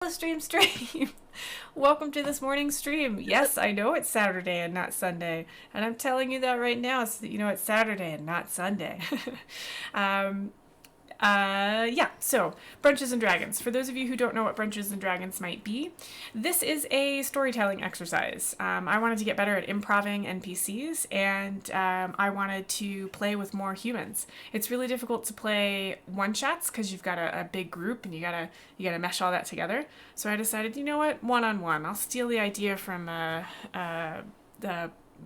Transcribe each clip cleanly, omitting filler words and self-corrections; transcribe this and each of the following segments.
Stream. Welcome to this morning's stream. Yes, I know it's Saturday and not Sunday, and I'm telling you that right now so that you know it's Saturday and not Sunday. um, so Brunches and Dragons. For those of you who don't know what Brunches and Dragons might be, this is a storytelling exercise. I wanted to get better at improving NPCs, and I wanted to play with more humans. It's really difficult to play one shots because you've got a big group and you gotta mesh all that together. So I decided, you know what, one on one. I'll steal the idea from the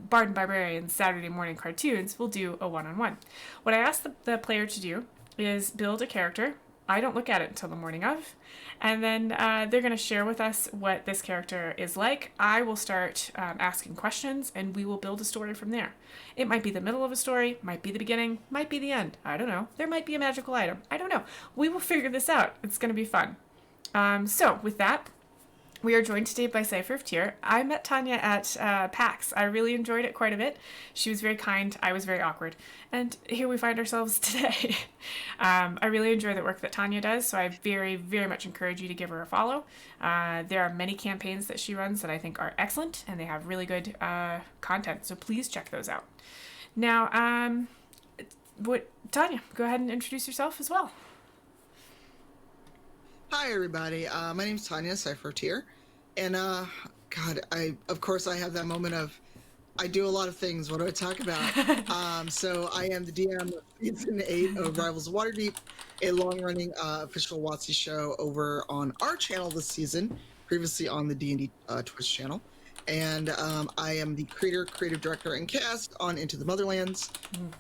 Bard and Barbarian Saturday morning cartoons. We'll do a one on one. What I asked the player to do is build a character. I don't look at it until the morning of. And then they're going to share with us what this character is like. I will start asking questions and we will build a story from there. It might be the middle of a story, might be the beginning, might be the end. I don't know. There might be a magical item. I don't know. We will figure this out. It's going to be fun. So with that, we are joined today by Cypher of Tyr. I met Tanya at PAX. I really enjoyed it quite a bit. She was very kind. I was very awkward. And here we find ourselves today. I really enjoy the work that Tanya does, so I very, very much encourage you to give her a follow. There are many campaigns that she runs that I think are excellent, and they have really good content, so please check those out. Now, Tanya, go ahead and introduce yourself as well. Hi, everybody. My name's Tanya, Cypher of Tyr. And, God, of course, I have that moment of, I do a lot of things. What do I talk about? So I am the DM of Season 8 of Rivals of Waterdeep, a long-running official WotC show over on our channel this season, previously on the D&D Twitch channel. And I am the creative director, and cast on Into the Motherlands.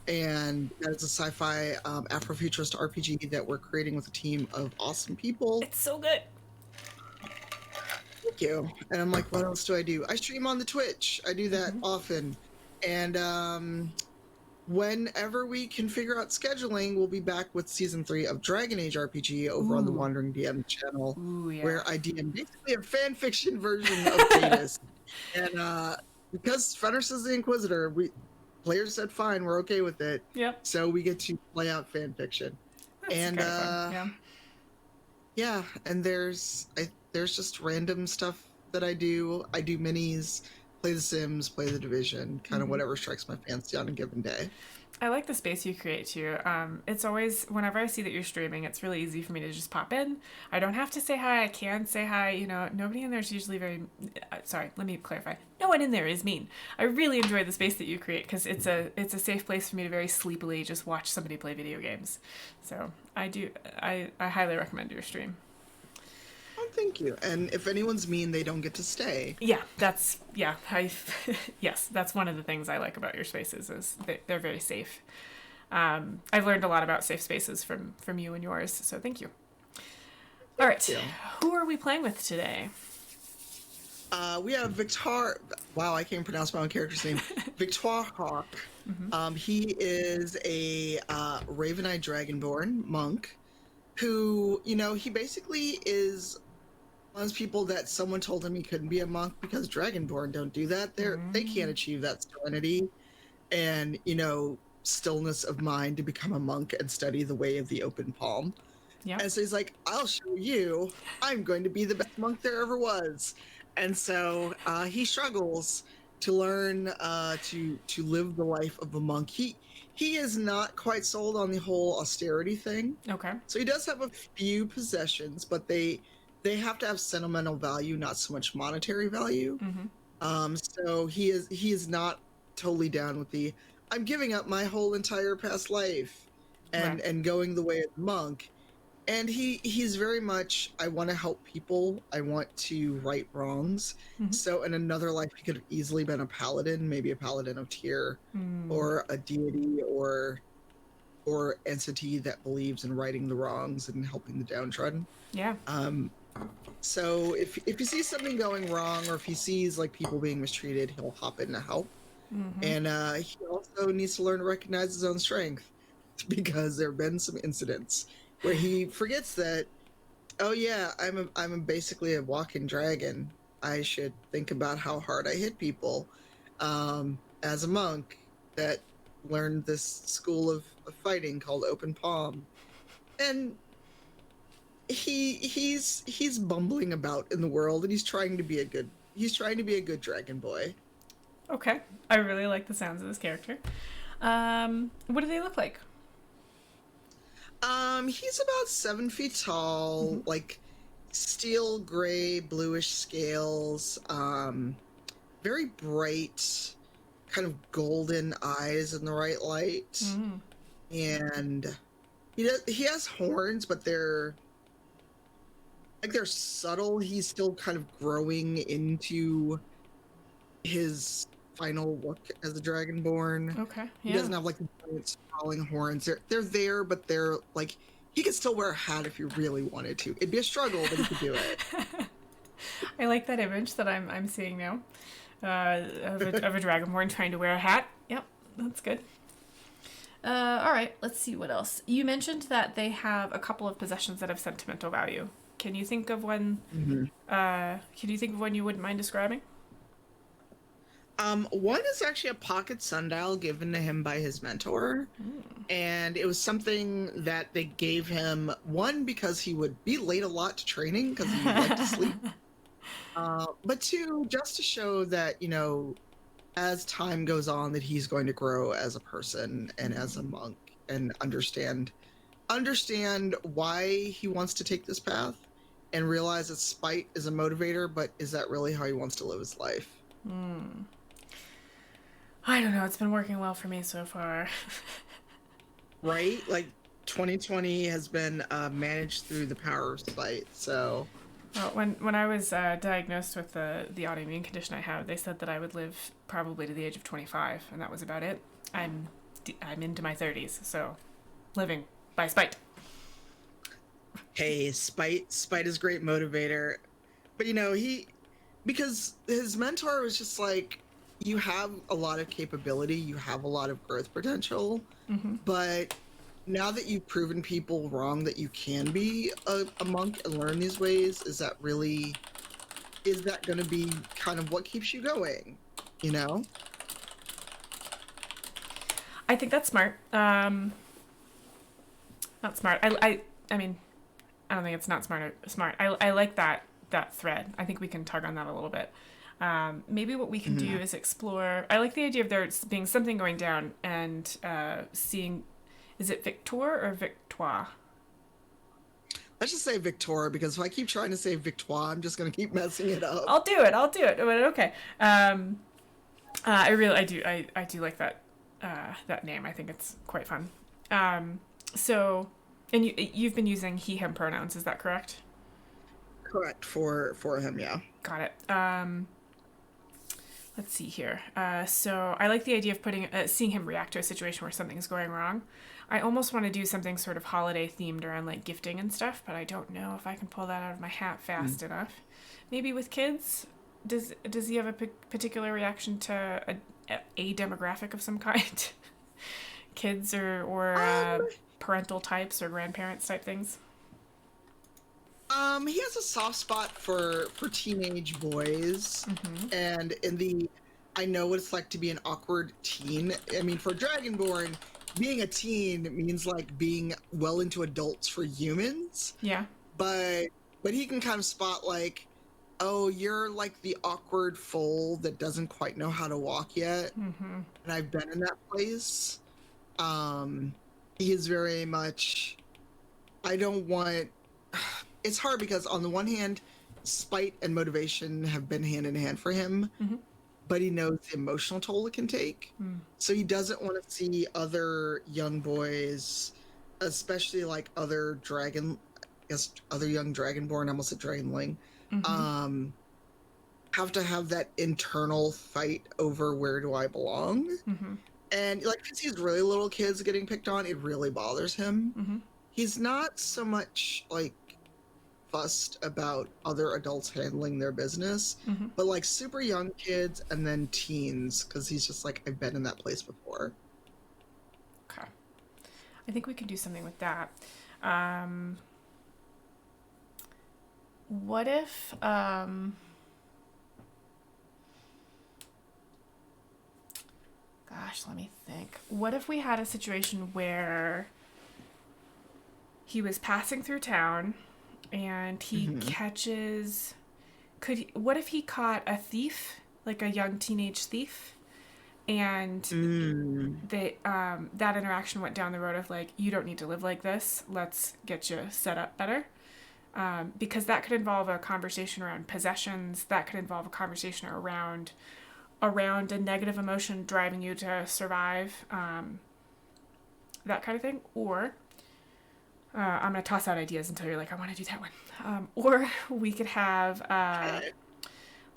And that is a sci-fi Afrofuturist RPG that we're creating with a team of awesome people. It's so good. Thank you. And I'm like, what else do I do? I stream on the Twitch. I do that often. And whenever we can figure out scheduling, we'll be back with Season 3 of Dragon Age RPG over on the Wandering DM channel, where I DM basically a fan fiction version of Thetis. And because Fenris is the Inquisitor, players said fine, we're okay with it. Yep. So we get to play out fan fiction. That's kind of fun. Yeah, and there's just random stuff that I do. I do minis, play The Sims, play The Division, kind of whatever strikes my fancy on a given day. I like the space you create too. It's always, whenever I see that you're streaming, it's really easy for me to just pop in. I don't have to say hi. I can say hi. You know, nobody in there is usually very, sorry, let me clarify. No one in there is mean. I really enjoy the space that you create because it's a safe place for me to very sleepily just watch somebody play video games. So I highly recommend your stream. Oh, thank you. And if anyone's mean, they don't get to stay. Yeah, yes, that's one of the things I like about your spaces is they're very safe. I've learned a lot about safe spaces from you and yours, so thank you. All right, who are we playing with today? We have Victoire. Wow, I can't pronounce my own character's name. Victoire Hawk. He is a Raven-eyed Dragonborn monk who, he basically is one of those people that someone told him he couldn't be a monk because Dragonborn don't do that. They can't achieve that serenity and, stillness of mind to become a monk and study the way of the open palm. Yeah. And so he's like, I'll show you. I'm going to be the best monk there ever was. And so he struggles to learn to live the life of a monk. He is not quite sold on the whole austerity thing. Okay. So he does have a few possessions, but they have to have sentimental value, not so much monetary value. So he is not totally down with the I'm giving up my whole entire past life and going the way of the monk. And he's very much, I want to help people. I want to right wrongs. So in another life, he could have easily been a paladin, maybe a paladin of Tyr, or a deity or entity that believes in righting the wrongs and helping the downtrodden. Yeah. So if he sees something going wrong, or if he sees like people being mistreated, he'll hop in to help. And he also needs to learn to recognize his own strength, because there have been some incidents where he forgets that, oh yeah, I'm basically a walking dragon. I should think about how hard I hit people. As a monk that learned this school of fighting called Open Palm. And he's bumbling about in the world, and he's trying to be a good dragon boy. Okay. I really like the sounds of this character. What do they look like? He's about 7 feet tall, Mm-hmm. like steel gray, bluish scales, very bright, kind of golden eyes in the right light. Mm. And he has horns, but they're subtle. He's still kind of growing into his final look as a dragonborn. Okay. He Yeah. doesn't have like the giant sprawling horns. They're there, but they're like he could still wear a hat if he really wanted to. It'd be a struggle, but he could do it. I like that image that I'm seeing now of a dragonborn trying to wear a hat. Yep, that's good. All right, let's see what else. You mentioned that they have a couple of possessions that have sentimental value. Can you think of one? Mhm. Can you think of one you wouldn't mind describing? One is actually a pocket sundial given to him by his mentor, and it was something that they gave him, one because he would be late a lot to training because he liked to sleep, but two, just to show that, as time goes on, that he's going to grow as a person and as a monk and understand why he wants to take this path and realize that spite is a motivator, but is that really how he wants to live his life? I don't know. It's been working well for me so far. Right? Like 2020 has been managed through the power of spite. So, Well, when I was diagnosed with the autoimmune condition I have, they said that I would live probably to the age of 25, and that was about it. I'm into my 30s, so living by spite. hey, spite is a great motivator. But because his mentor was just like, you have a lot of capability, you have a lot of growth potential, Mm-hmm. but now that you've proven people wrong that you can be a monk and learn these ways, is that going to be kind of what keeps you going? You know? I think that's smart. Not smart. I mean, I don't think it's not smart. Smart. I like that thread. I think we can tug on that a little bit. Maybe what we can do is explore. I like the idea of there being something going down and seeing. Is it Victoire or Victoire? Let's just say Victoire, because if I keep trying to say Victoire, I'm just going to keep messing it up. I'll do it. I'll do it. But okay. I do like that name. I think it's quite fun. So, and you've been using he/him pronouns. Is that correct? Correct for him, yeah. Got it. Let's see here. So I like the idea of seeing him react to a situation where something's going wrong. I almost want to do something sort of holiday themed around like gifting and stuff, but I don't know if I can pull that out of my hat fast enough. Maybe with kids. Does he have a particular reaction to a demographic of some kind? Kids or parental types or grandparents type things? He has a soft spot for teenage boys, and I know what it's like to be an awkward teen. I mean, for Dragonborn, being a teen means like being well into adults for humans, Yeah. but he can kind of spot like, oh, you're like the awkward foal that doesn't quite know how to walk yet, and I've been in that place. He is very much. I don't want. It's hard because on the one hand, spite and motivation have been hand in hand for him, but he knows the emotional toll it can take. So he doesn't want to see other young boys, especially like other young dragonborn, I almost said dragonling, have to have that internal fight over where do I belong. And like, if he sees really little kids getting picked on, it really bothers him. He's not so much like fussed about other adults handling their business, but like super young kids and then teens, because he's just like, I've been in that place before. Okay. I think we can do something with that. What if gosh, let me think. What if we had a situation where he was passing through town and he Mm-hmm. catches. What if he caught a thief, like a young teenage thief, and Mm. that interaction went down the road of like, you don't need to live like this. Let's get you set up better. Because that could involve a conversation around possessions. That could involve a conversation around a negative emotion driving you to survive. That kind of thing. Or I'm gonna toss out ideas until you're like, I want to do that one. Or we could have Okay.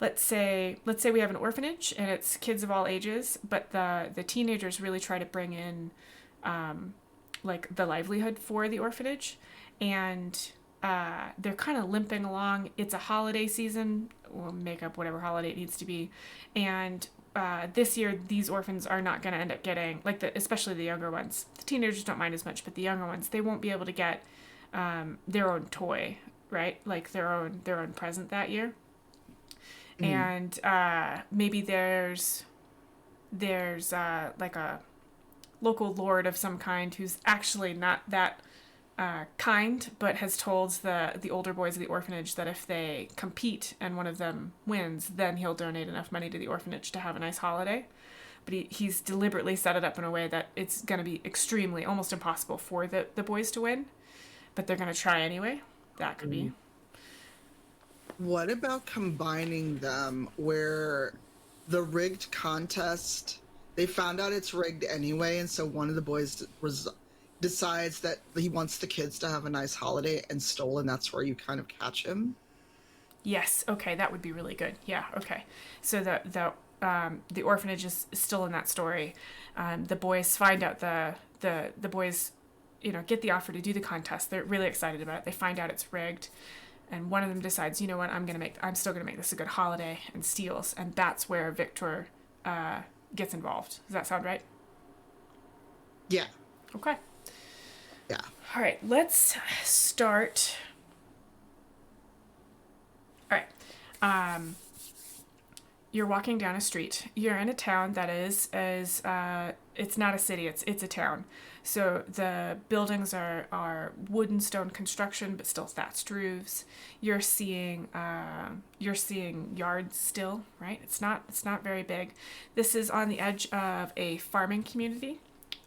let's say we have an orphanage and it's kids of all ages, but the teenagers really try to bring in like the livelihood for the orphanage, and they're kind of limping along. It's a holiday season. We'll make up whatever holiday it needs to be, and this year these orphans are not going to end up getting like especially the younger ones. The teenagers don't mind as much, but the younger ones, they won't be able to get their own toy, right? Like their own present that year. Mm. And maybe there's like a local lord of some kind who's actually not that kind, but has told the older boys of the orphanage that if they compete and one of them wins, then he'll donate enough money to the orphanage to have a nice holiday. But he's deliberately set it up in a way that it's going to be extremely, almost impossible for the boys to win, but they're going to try anyway. That could be. Mm. What about combining them where the rigged contest, they found out it's rigged anyway, and so one of the boys decides that he wants the kids to have a nice holiday and stole, and that's where you kind of catch him? Yes. Okay, that would be really good. Yeah. Okay. So the orphanage is still in that story. The boys find out the boys, get the offer to do the contest. They're really excited about it. They find out it's rigged, and one of them decides, you know what, I'm still gonna make this a good holiday, and steals, and that's where Victor gets involved. Does that sound right? Yeah. Okay. Yeah. All right. Let's start. All right. You're walking down a street. You're in a town that is it's not a city. It's a town. So the buildings are wood and stone construction, but still thatched roofs. You're seeing yards still, right? It's not very big. This is on the edge of a farming community,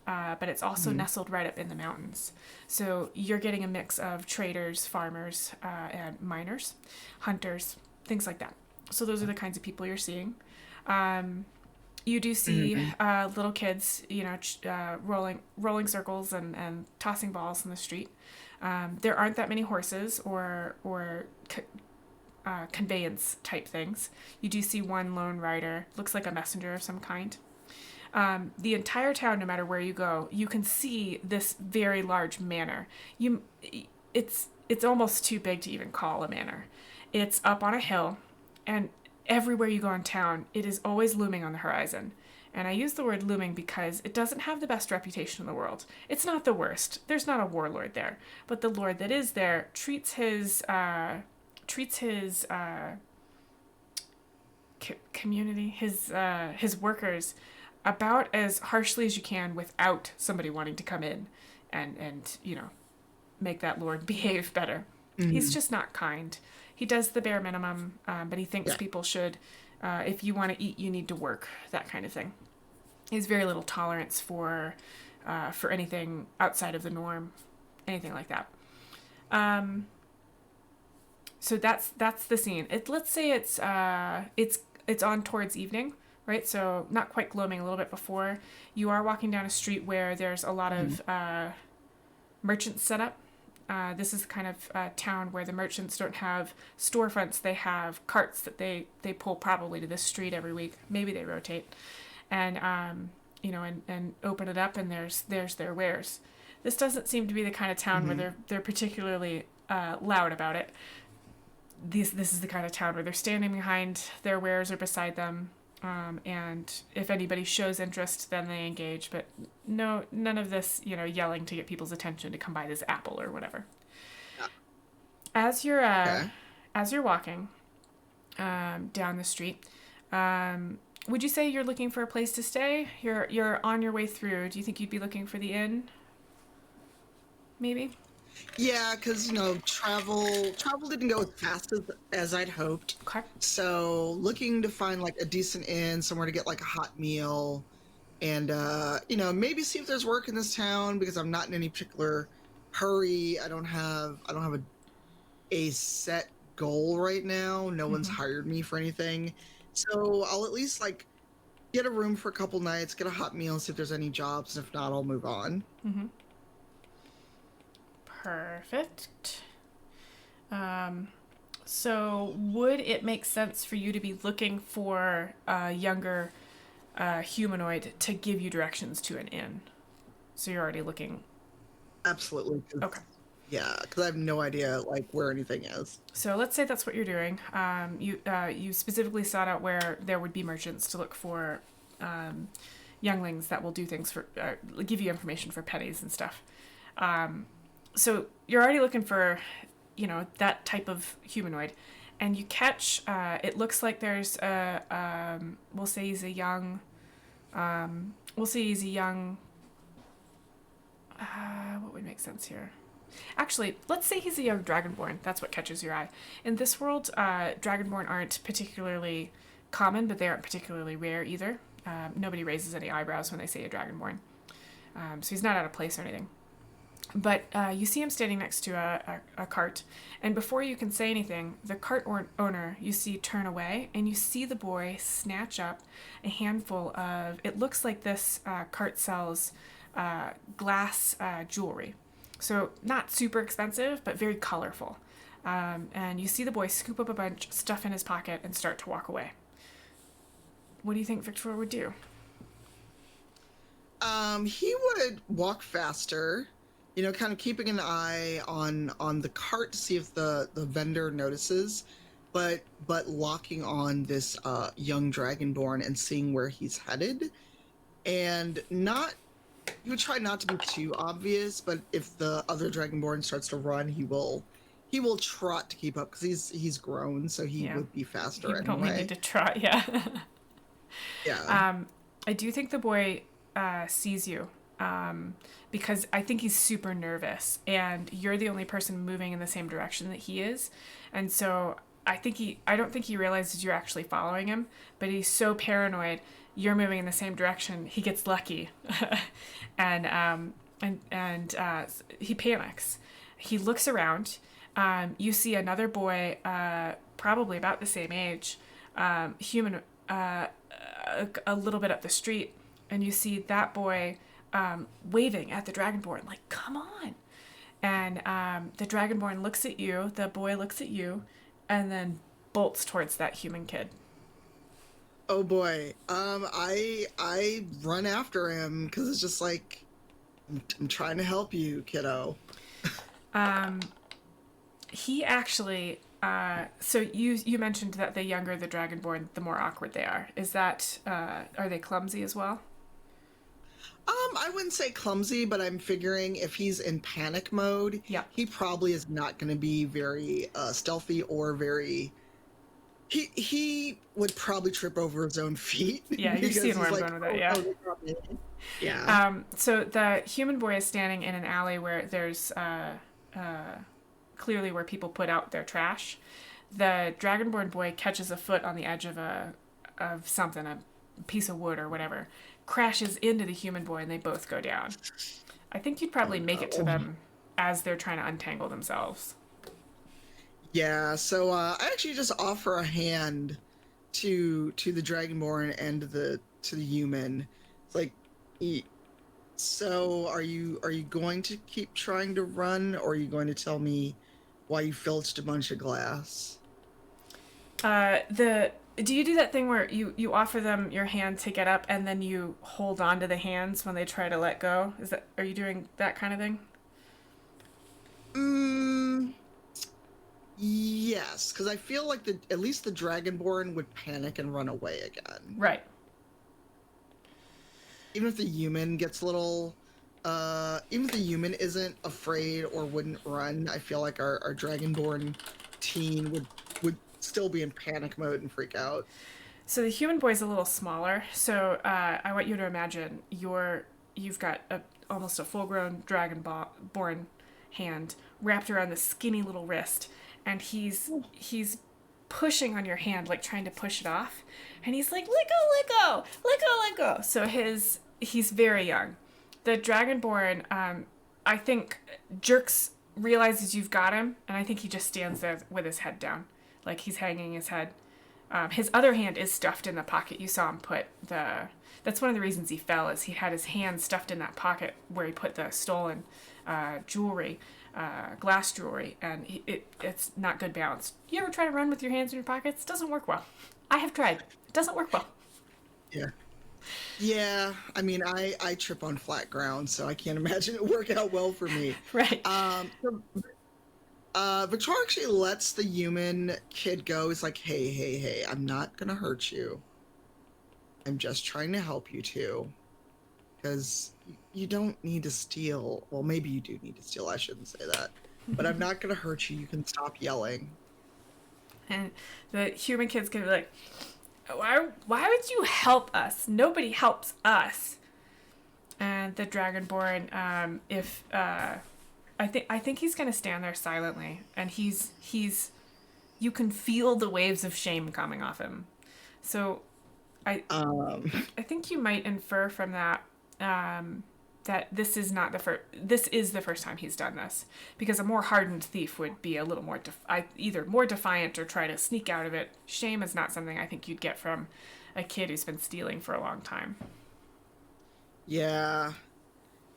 but it's also Mm-hmm. nestled right up in the mountains. So you're getting a mix of traders, farmers, and miners, hunters, things like that. So those are the kinds of people you're seeing. You do see Mm-hmm. little kids, rolling circles and tossing balls in the street. There aren't that many horses or conveyance type things. You do see one lone rider, looks like a messenger of some kind. The entire town, no matter where you go, you can see this very large manor. It's almost too big to even call a manor. It's up on a hill, and everywhere you go in town, it is always looming on the horizon. And I use the word looming because it doesn't have the best reputation in the world. It's not the worst. There's not a warlord there, but the lord that is there treats his community, his workers, about as harshly as you can without somebody wanting to come in and make that lord behave better. He's Mm-hmm. just not kind. He does the bare minimum, but he thinks Yeah. people should, if you want to eat, you need to work, that kind of thing. He has very little tolerance for anything outside of the norm, anything like that. Um, so that's the scene. Let's say it's on towards evening, right? So not quite gloaming, a little bit before. You are walking down a street where there's a lot Mm-hmm. of merchants set up. This is the kind of town where the merchants don't have storefronts. They have carts that they pull probably to this street every week. Maybe they rotate, and and open it up, and there's their wares. This doesn't seem to be the kind of town where Mm-hmm. they're particularly loud about it. This is the kind of town where they're standing behind their wares or beside them, and if anybody shows interest, then they engage. But no, none of this, yelling to get people's attention to come buy this apple or whatever. As you're Okay. as you're walking down the street, would you say you're looking for a place to stay? You're on your way through. Do you think you'd be looking for the inn? Maybe. Yeah, because travel didn't go as fast as I'd hoped. Okay. So looking to find like a decent inn, somewhere to get like a hot meal, and maybe see if there's work in this town because I'm not in any particular hurry. I don't have a set goal right now. No one's Mm-hmm. hired me for anything. So I'll at least like get a room for a couple nights, get a hot meal, and see if there's any jobs. If not, I'll move on. Mm-hmm. Perfect. Um, so would it make sense for you to be looking for a younger humanoid to give you directions to an inn? So you're already looking. Absolutely. Okay. Yeah, because I have no idea like where anything is. So let's say that's what you're doing. You specifically sought out where there would be merchants to look for um, younglings that will do things for give you information for pennies and stuff. Um, so you're already looking for, that type of humanoid, and you catch. It looks like there's a. We'll say he's a young. We'll say he's a young. What would make sense here? Actually, let's say he's a young dragonborn. That's what catches your eye. In this world, dragonborn aren't particularly common, but they aren't particularly rare either. Nobody raises any eyebrows when they say a dragonborn. So he's not out of place or anything. But you see him standing next to a cart, and before you can say anything, the cart owner you see turn away, and you see the boy snatch up a handful of. It looks like this cart sells glass jewelry, so not super expensive, but very colorful. And you see the boy scoop up a bunch, stuff in his pocket, and start to walk away. What do you think Victor would do? He would walk faster, kind of keeping an eye on the cart to see if the vendor notices, but locking on this young dragonborn and seeing where he's headed, and not he would try not to be too obvious, but if the other dragonborn starts to run, he will trot to keep up because he's grown, so he Yeah, would be he faster would only need anyway. to trot. Yeah. Yeah. I do think the boy sees you because I think he's super nervous, and you're the only person moving in the same direction that he is, and so I don't think he realizes you're actually following him, but he's so paranoid. You're moving in the same direction. He gets lucky, and he panics. He looks around. You see another boy, probably about the same age, human, a little bit up the street, and you see that boy waving at the dragonborn, like, come on. And the dragonborn looks at you, the boy looks at you, and then bolts towards that human kid. Oh boy. I run after him because it's just like I'm trying to help you, kiddo. Um, he actually. So you mentioned that the younger the dragonborn, the more awkward they are. Is that are they clumsy as well? I wouldn't say clumsy, but I'm figuring if he's in panic mode, Yeah. he probably is not going to be very stealthy or very. He would probably trip over his own feet Yeah, you're because seeing where he's I'm like, going with that. oh Yeah. no, they got me. Yeah. So the human boy is standing in an alley where there's clearly where people put out their trash. The dragonborn boy catches a foot on the edge of something, a piece of wood or whatever, crashes into the human boy, and they both go down. I think you'd Oh probably make it to no. them as they're trying to untangle themselves. Yeah, so I actually just offer a hand to the dragonborn and to the human. It's like, e- so are you going to keep trying to run, or are you going to tell me why you filched a bunch of glass? The Do you do that thing where you offer them your hand to get up and then you hold on to the hands when they try to let go? Are you doing that kind of thing? Mm, yes, because I feel like at least the dragonborn would panic and run away again. Right. Even if the human gets a little even if the human isn't afraid or wouldn't run, I feel like our dragonborn teen would still be in panic mode and freak out. So the human boy's a little smaller. So I want you to imagine you've got almost a full-grown dragon born, hand wrapped around the skinny little wrist, and he's pushing on your hand, like trying to push it off, and he's like, let go, let go, let go, let go. So he's very young. The Dragonborn, I think, jerks, realizes you've got him, and I think he just stands there with his head down, like he's hanging his head. His other hand is stuffed in the pocket. You saw him put the. That's one of the reasons he fell, is he had his hand stuffed in that pocket where he put the stolen jewelry, glass jewelry, and it's not good balance. You ever try to run with your hands in your pockets? It doesn't work well. I have tried. It doesn't work well. Yeah. Yeah, I mean, I trip on flat ground, so I can't imagine it work out well for me. Right. Victoire actually lets the human kid go. He's like, hey, hey, hey, I'm not gonna hurt you. I'm just trying to help you too. Because you don't need to steal. Well, maybe you do need to steal. I shouldn't say that. But I'm not gonna hurt you. You can stop yelling. And the human kid's gonna be like, why would you help us? Nobody helps us. And the Dragonborn, I think he's gonna stand there silently, and he's you can feel the waves of shame coming off him. So I think you might infer from that that this is the first time he's done this, because a more hardened thief would be a little more either more defiant or try to sneak out of it. Shame is not something I think you'd get from a kid who's been stealing for a long time. Yeah.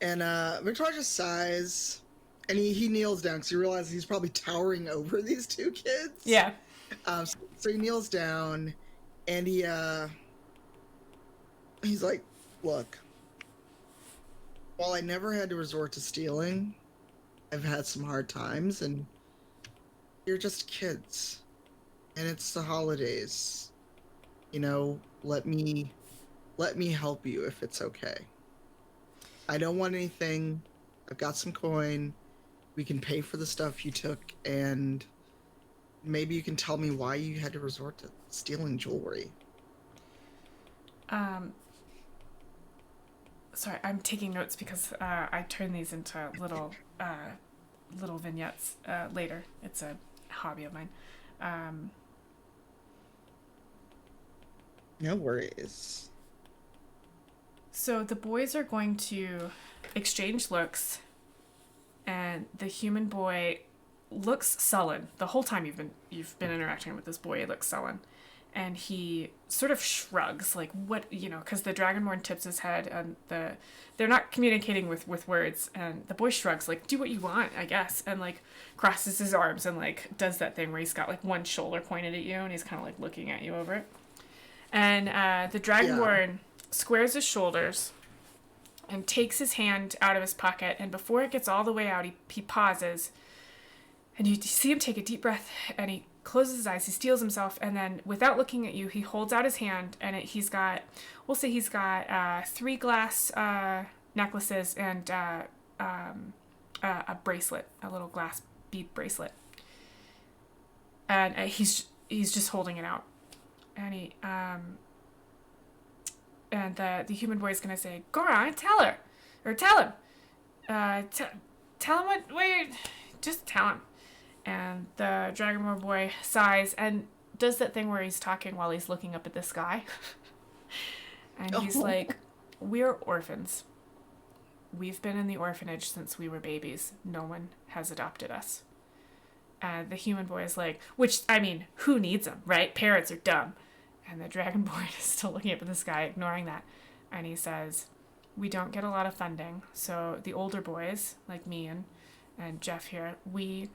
And Victoire just sighs, and he kneels down because he realizes he's probably towering over these two kids. Yeah. So he kneels down, and he's like, look, while I never had to resort to stealing, I've had some hard times, and you're just kids. And it's the holidays. You know, let me help you if it's okay. I don't want anything. I've got some coin. We can pay for the stuff you took, and maybe you can tell me why you had to resort to stealing jewelry. Sorry, I'm taking notes because I turn these into little vignettes later. It's a hobby of mine. No worries. So the boys are going to exchange looks, and the human boy looks sullen. The whole time you've been interacting with this boy, he looks sullen. And he sort of shrugs, like, what, because the Dragonborn tips his head, and they're not communicating with words, and the boy shrugs, like, do what you want, I guess, and, like, crosses his arms and, like, does that thing where he's got, like, one shoulder pointed at you, and he's kind of, like, looking at you over it. And the Dragonborn squares his shoulders and takes his hand out of his pocket, and before it gets all the way out, he pauses, and you see him take a deep breath, and he closes his eyes, he steels himself, and then without looking at you, he holds out his hand, and he's got 3 glass necklaces and a bracelet, a little glass bead bracelet, and he's just holding it out, and the human boy is gonna say, "Goran, tell him, tell him what you're, just tell him." And the Dragonborn boy sighs and does that thing where he's talking while he's looking up at the sky. And he's like, "We're orphans. We've been in the orphanage since we were babies. No one has adopted us." And the human boy is like, who needs them, right? Parents are dumb. And the Dragonborn is still looking up at the sky, ignoring that. And he says, "We don't get a lot of funding. So the older boys, like me and Jeff here, we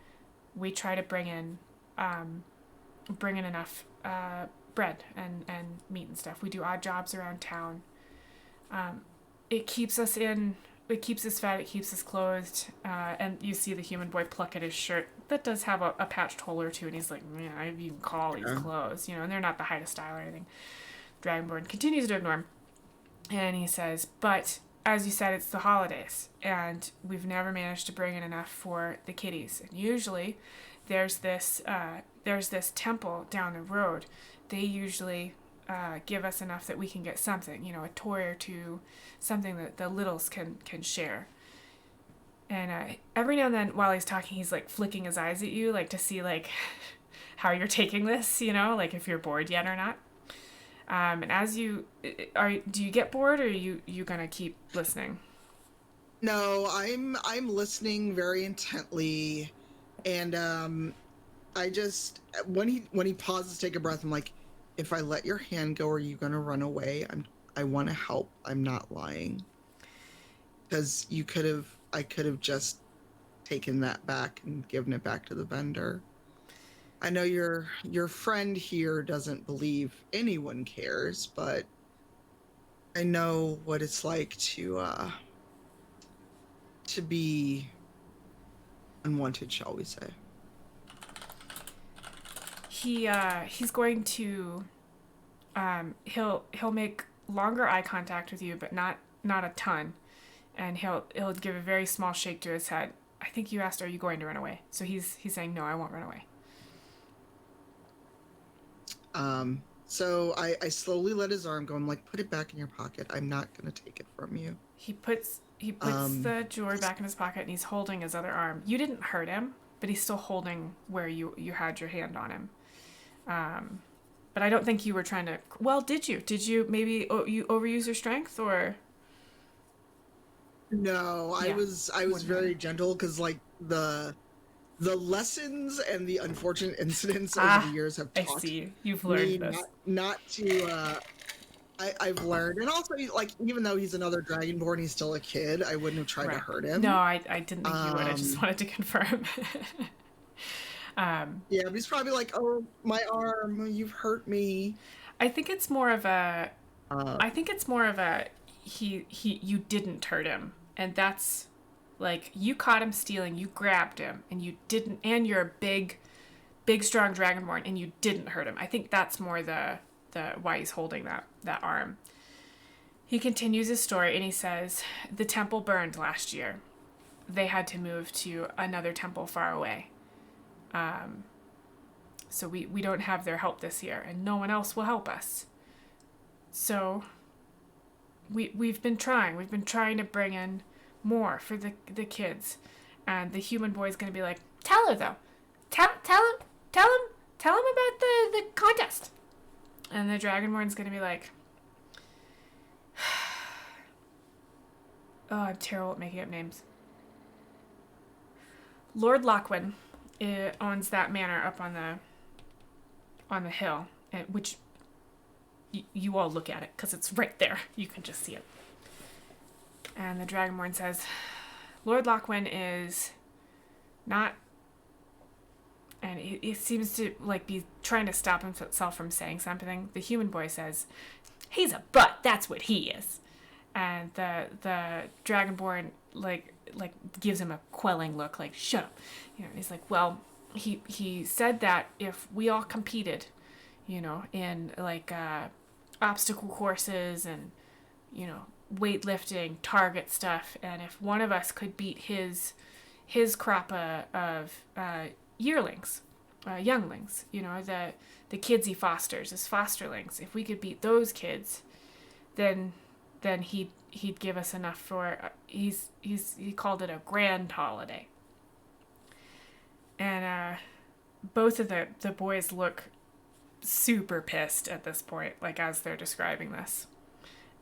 try to bring in enough bread and meat and stuff. We do odd jobs around town. It keeps us fed, it keeps us clothed." And you see the human boy pluck at his shirt that does have a patched hole or two, and he's like, "Yeah, you can call these clothes, and they're not the height of style or anything." Dragonborn continues to ignore him, and he says, "But as you said, it's the holidays, and we've never managed to bring in enough for the kiddies. And usually, there's this temple down the road. They usually give us enough that we can get something, a toy or two, something that the littles can share." And every now and then while he's talking, he's like flicking his eyes at you, like to see like how you're taking this, you know, like if you're bored yet or not. And as you do you get bored, or are you gonna keep listening? No, I'm listening very intently, and I just when he pauses, take a breath. I'm like, if I let your hand go, are you gonna run away? I want to help. I'm not lying, because I could have just taken that back and given it back to the vendor. I know your friend here doesn't believe anyone cares, but I know what it's like to be unwanted, shall we say. He's going to he'll make longer eye contact with you, but not a ton, and he'll give a very small shake to his head. I think you asked, "Are you going to run away?" So he's saying, "No, I won't run away." So I slowly let his arm go. I'm like, put it back in your pocket. I'm not gonna take it from you. He puts the jewelry back in his pocket, and he's holding his other arm. You didn't hurt him, but he's still holding where you had your hand on him. But I don't think you were trying to. Well, did you? Did you maybe you overuse your strength, or? No, Yeah, I was wouldn't hurt very him. gentle because like the lessons and the unfortunate incidents over the Ah, years have I taught see. You've learned me this. not to I've learned, and also like even though he's another dragonborn, he's still a kid. I wouldn't have tried to Right. hurt No, him. I didn't think you would. I just Um, wanted to confirm. um, yeah, but he's probably like, "Oh, my arm, you've hurt me." I think it's more of a. Uh, I think it's more of a. He you didn't hurt him, and that's like you caught him stealing. You grabbed him, and you didn't. And you're a big strong dragonborn, and you didn't hurt him. I think that's more the why he's holding that arm. He continues his story, and he says, "The temple burned last year. They had to move to another temple far away. So we don't have their help this year, and no one else will help us. So we've been trying. We've been trying to bring in more for the kids, and the human boy's gonna be like, tell her though, tell him, tell him about the contest, and the dragonborn's gonna be like, oh, I'm terrible at making up names. Lord Lochwin owns that manor up on the hill, which you all look at it because it's right there. You can just see it. And the Dragonborn says, Lord Lochwin is not, and he seems to like be trying to stop himself from saying something. The human boy says, he's a butt. That's what he is. And the Dragonborn like gives him a quelling look, like shut up. You know, and he's like, well, he said that if we all competed, you know, in like obstacle courses and you know weightlifting, target stuff, and if one of us could beat his crop of yearlings, younglings, you know, the kids he fosters, his fosterlings, if we could beat those kids, then he'd give us enough for he called it a grand holiday. And both of the boys look super pissed at this point, like as they're describing this.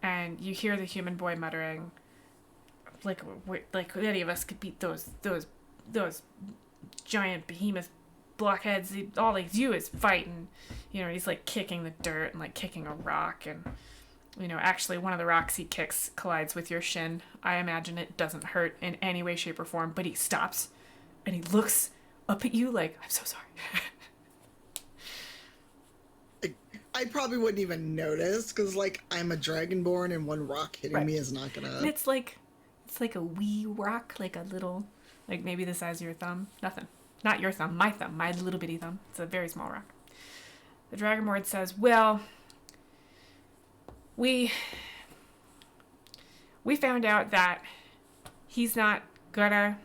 And you hear the human boy muttering, like any of us could beat those giant behemoth blockheads. All they do is fight, and you know he's like kicking the dirt and like kicking a rock, and you know actually one of the rocks he kicks collides with your shin. I imagine it doesn't hurt in any way, shape, or form, but he stops and he looks up at you like, I'm so sorry. I probably wouldn't even notice because like I'm a dragonborn and one rock hitting Right. me is not And gonna. it's like a wee rock, like a little, like maybe the size of your thumb. Nothing. Not your thumb, my little bitty thumb. It's a very small rock. The Dragonborn says, well, we found out that he's not gonna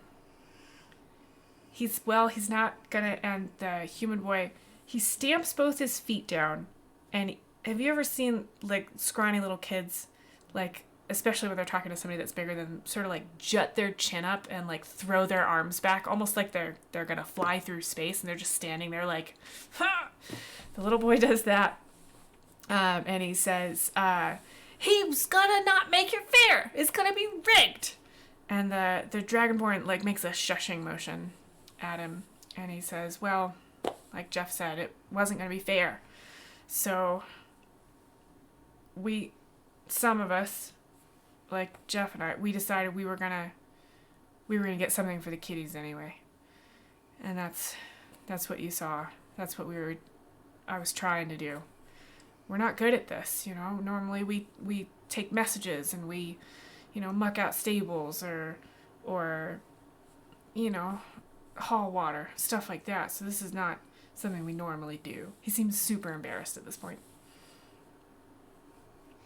he's not gonna, and the human boy, he stamps both his feet down, and have you ever seen like scrawny little kids like especially when they're talking to somebody that's bigger than them, sort of like jut their chin up and like throw their arms back, almost like they're gonna fly through space, and they're just standing there like, ha! The little boy does that, and he says, "He's gonna not make it fair. It's gonna be rigged." And the Dragonborn like makes a shushing motion at him, and he says, "Well, like Jeff said, it wasn't gonna be fair. So some of us, like Jeff and I, we decided we were gonna get something for the kiddies anyway, and that's what you saw. That's what I was trying to do. We're not good at this, you know. Normally we take messages and we, you know, muck out stables or you know, haul water, stuff like that. So this is not something we normally do." He seems super embarrassed at this point.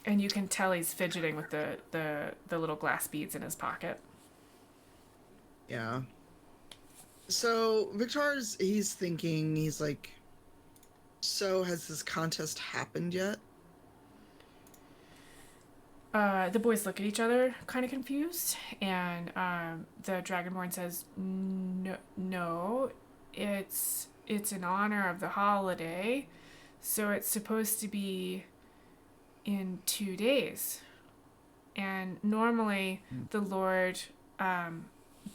And you can tell he's fidgeting with the little glass beads in his pocket. Yeah. So he's thinking, he's like, so has this contest happened yet? The boys look at each other, kind of confused, and the Dragonborn says, "No, it's in honor of the holiday, so it's supposed to be in 2 days. And normally the Lord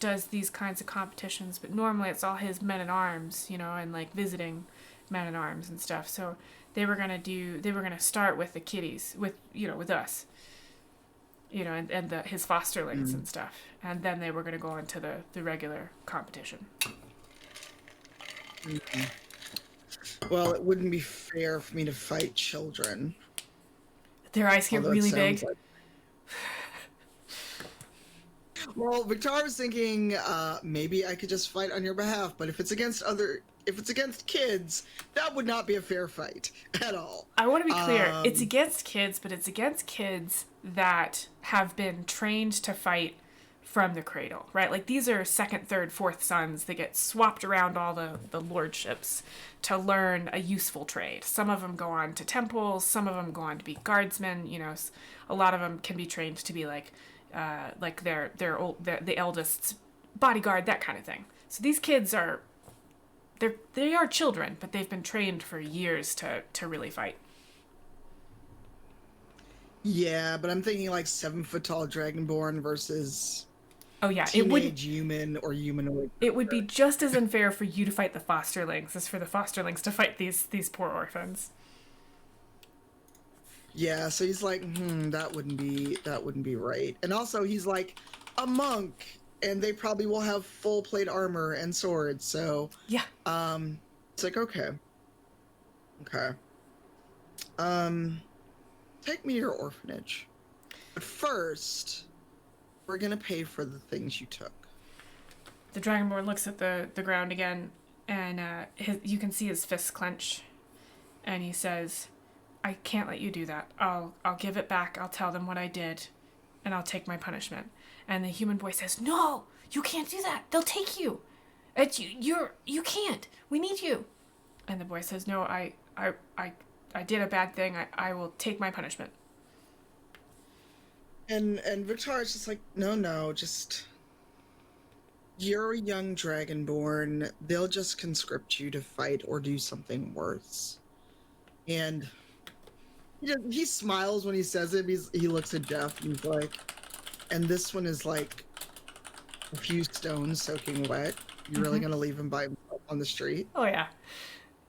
does these kinds of competitions, but normally it's all his men-at-arms, you know, and like visiting men-at-arms and stuff. So they were gonna start with the kiddies, with us, you know, and his fosterlings and stuff, and then they were gonna go into the regular competition." Well, it wouldn't be fair for me to fight children. Their eyes get really big. Like... Well, Victoire was thinking maybe I could just fight on your behalf, but if it's against kids, that would not be a fair fight at all. I want to be clear. It's against kids, but it's against kids that have been trained to fight from the cradle, right? Like these are second, third, fourth sons that get swapped around all the lordships to learn a useful trade. Some of them go on to temples, some of them go on to be guardsmen, you know, a lot of them can be trained to be like the eldest's bodyguard, that kind of thing. So these kids they are children, but they've been trained for years to really fight. Yeah, but I'm thinking like 7-foot tall Dragonborn versus Oh yeah, teenage human or humanoid. It would be just as unfair for you to fight the fosterlings as for the fosterlings to fight these poor orphans. Yeah, so he's like, that wouldn't be right. And also he's like a monk, and they probably will have full plate armor and swords, so yeah. It's like okay. Take me to your orphanage. But first, we're gonna pay for the things you took. The Dragonborn looks at the ground again, and you can see his fists clench, and he says, "I can't let you do that. I'll give it back. I'll tell them what I did, and I'll take my punishment." And the human boy says, "No, you can't do that. They'll take you. You can't. We need you." And the boy says, "No, I did a bad thing. I will take my punishment." And Victoria's just like, no, just... You're a young Dragonborn. They'll just conscript you to fight or do something worse. And he smiles when he says it. He looks at Jeff and he's like, and this one is like a few stones soaking wet. You're really gonna leave him by himself on the street? Oh yeah.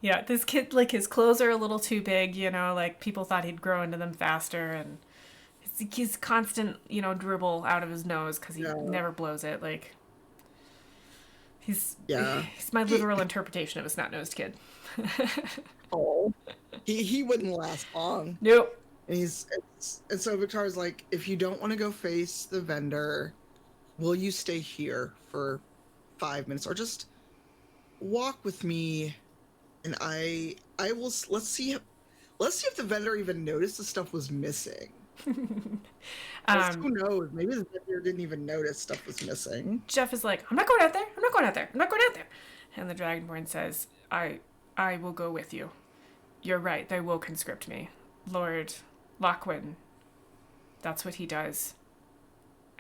Yeah, this kid, like, his clothes are a little too big, you know, like people thought he'd grow into them faster, and his constant, you know, dribble out of his nose because he never blows it. Like, he's my literal interpretation of a snot-nosed kid. Oh, he wouldn't last long. Nope. And so Victoria's like, if you don't want to go face the vendor, will you stay here for 5 minutes or just walk with me? And I will. Let's see if the vendor even noticed the stuff was missing. Who knows? Maybe the vendor didn't even notice stuff was missing. Jeff is like, I'm not going out there. I'm not going out there. I'm not going out there. And the Dragonborn says, I will go with you. You're right. They will conscript me. Lord Lochwin That's what he does.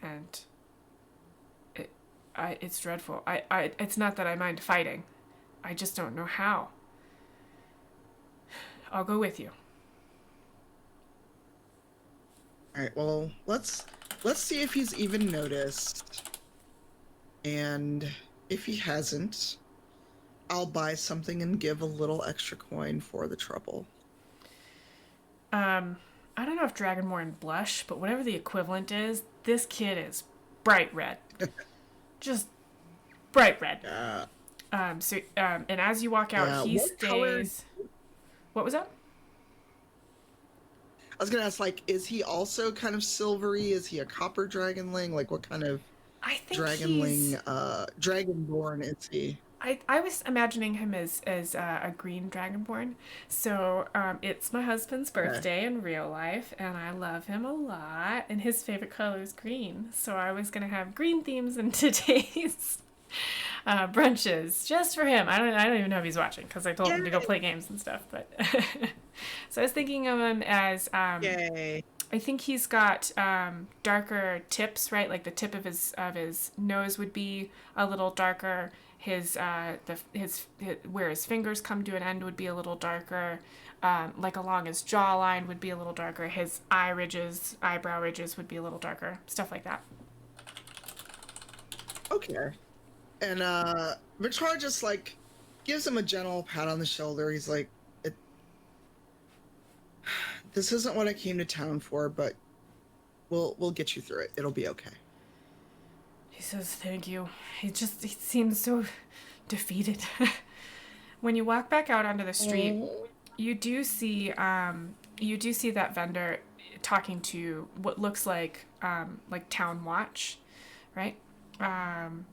And it's dreadful. It's not that I mind fighting. I just don't know how. I'll go with you. All right. Well, let's see if he's even noticed. And if he hasn't, I'll buy something and give a little extra coin for the trouble. I don't know if Dragonborn blush, but whatever the equivalent is, this kid is bright red. Just bright red. And as you walk out, he what color? stays. What was that? I was gonna ask, like, is he also kind of silvery? Is he a copper dragonling? Like, what kind of I think he's. dragonling, dragonborn is he? I was imagining him as a green dragonborn. So it's my husband's birthday in real life, and I love him a lot. And his favorite color is green. So I was gonna have green themes in today's brunches just for him. I don't even know if he's watching because I told him to go play games and stuff. But so I was thinking of him as Yay. I think he's got darker tips, right? Like the tip of his nose would be a little darker. His where his fingers come to an end would be a little darker. Like along his jawline would be a little darker. His eyebrow ridges would be a little darker. Stuff like that. Okay. And Victoire just like gives him a gentle pat on the shoulder. He's like, "This isn't what I came to town for, but we'll get you through it. It'll be okay." He says thank you. He seems so defeated. When you walk back out onto the street, you do see that vendor talking to what looks like town watch, right? And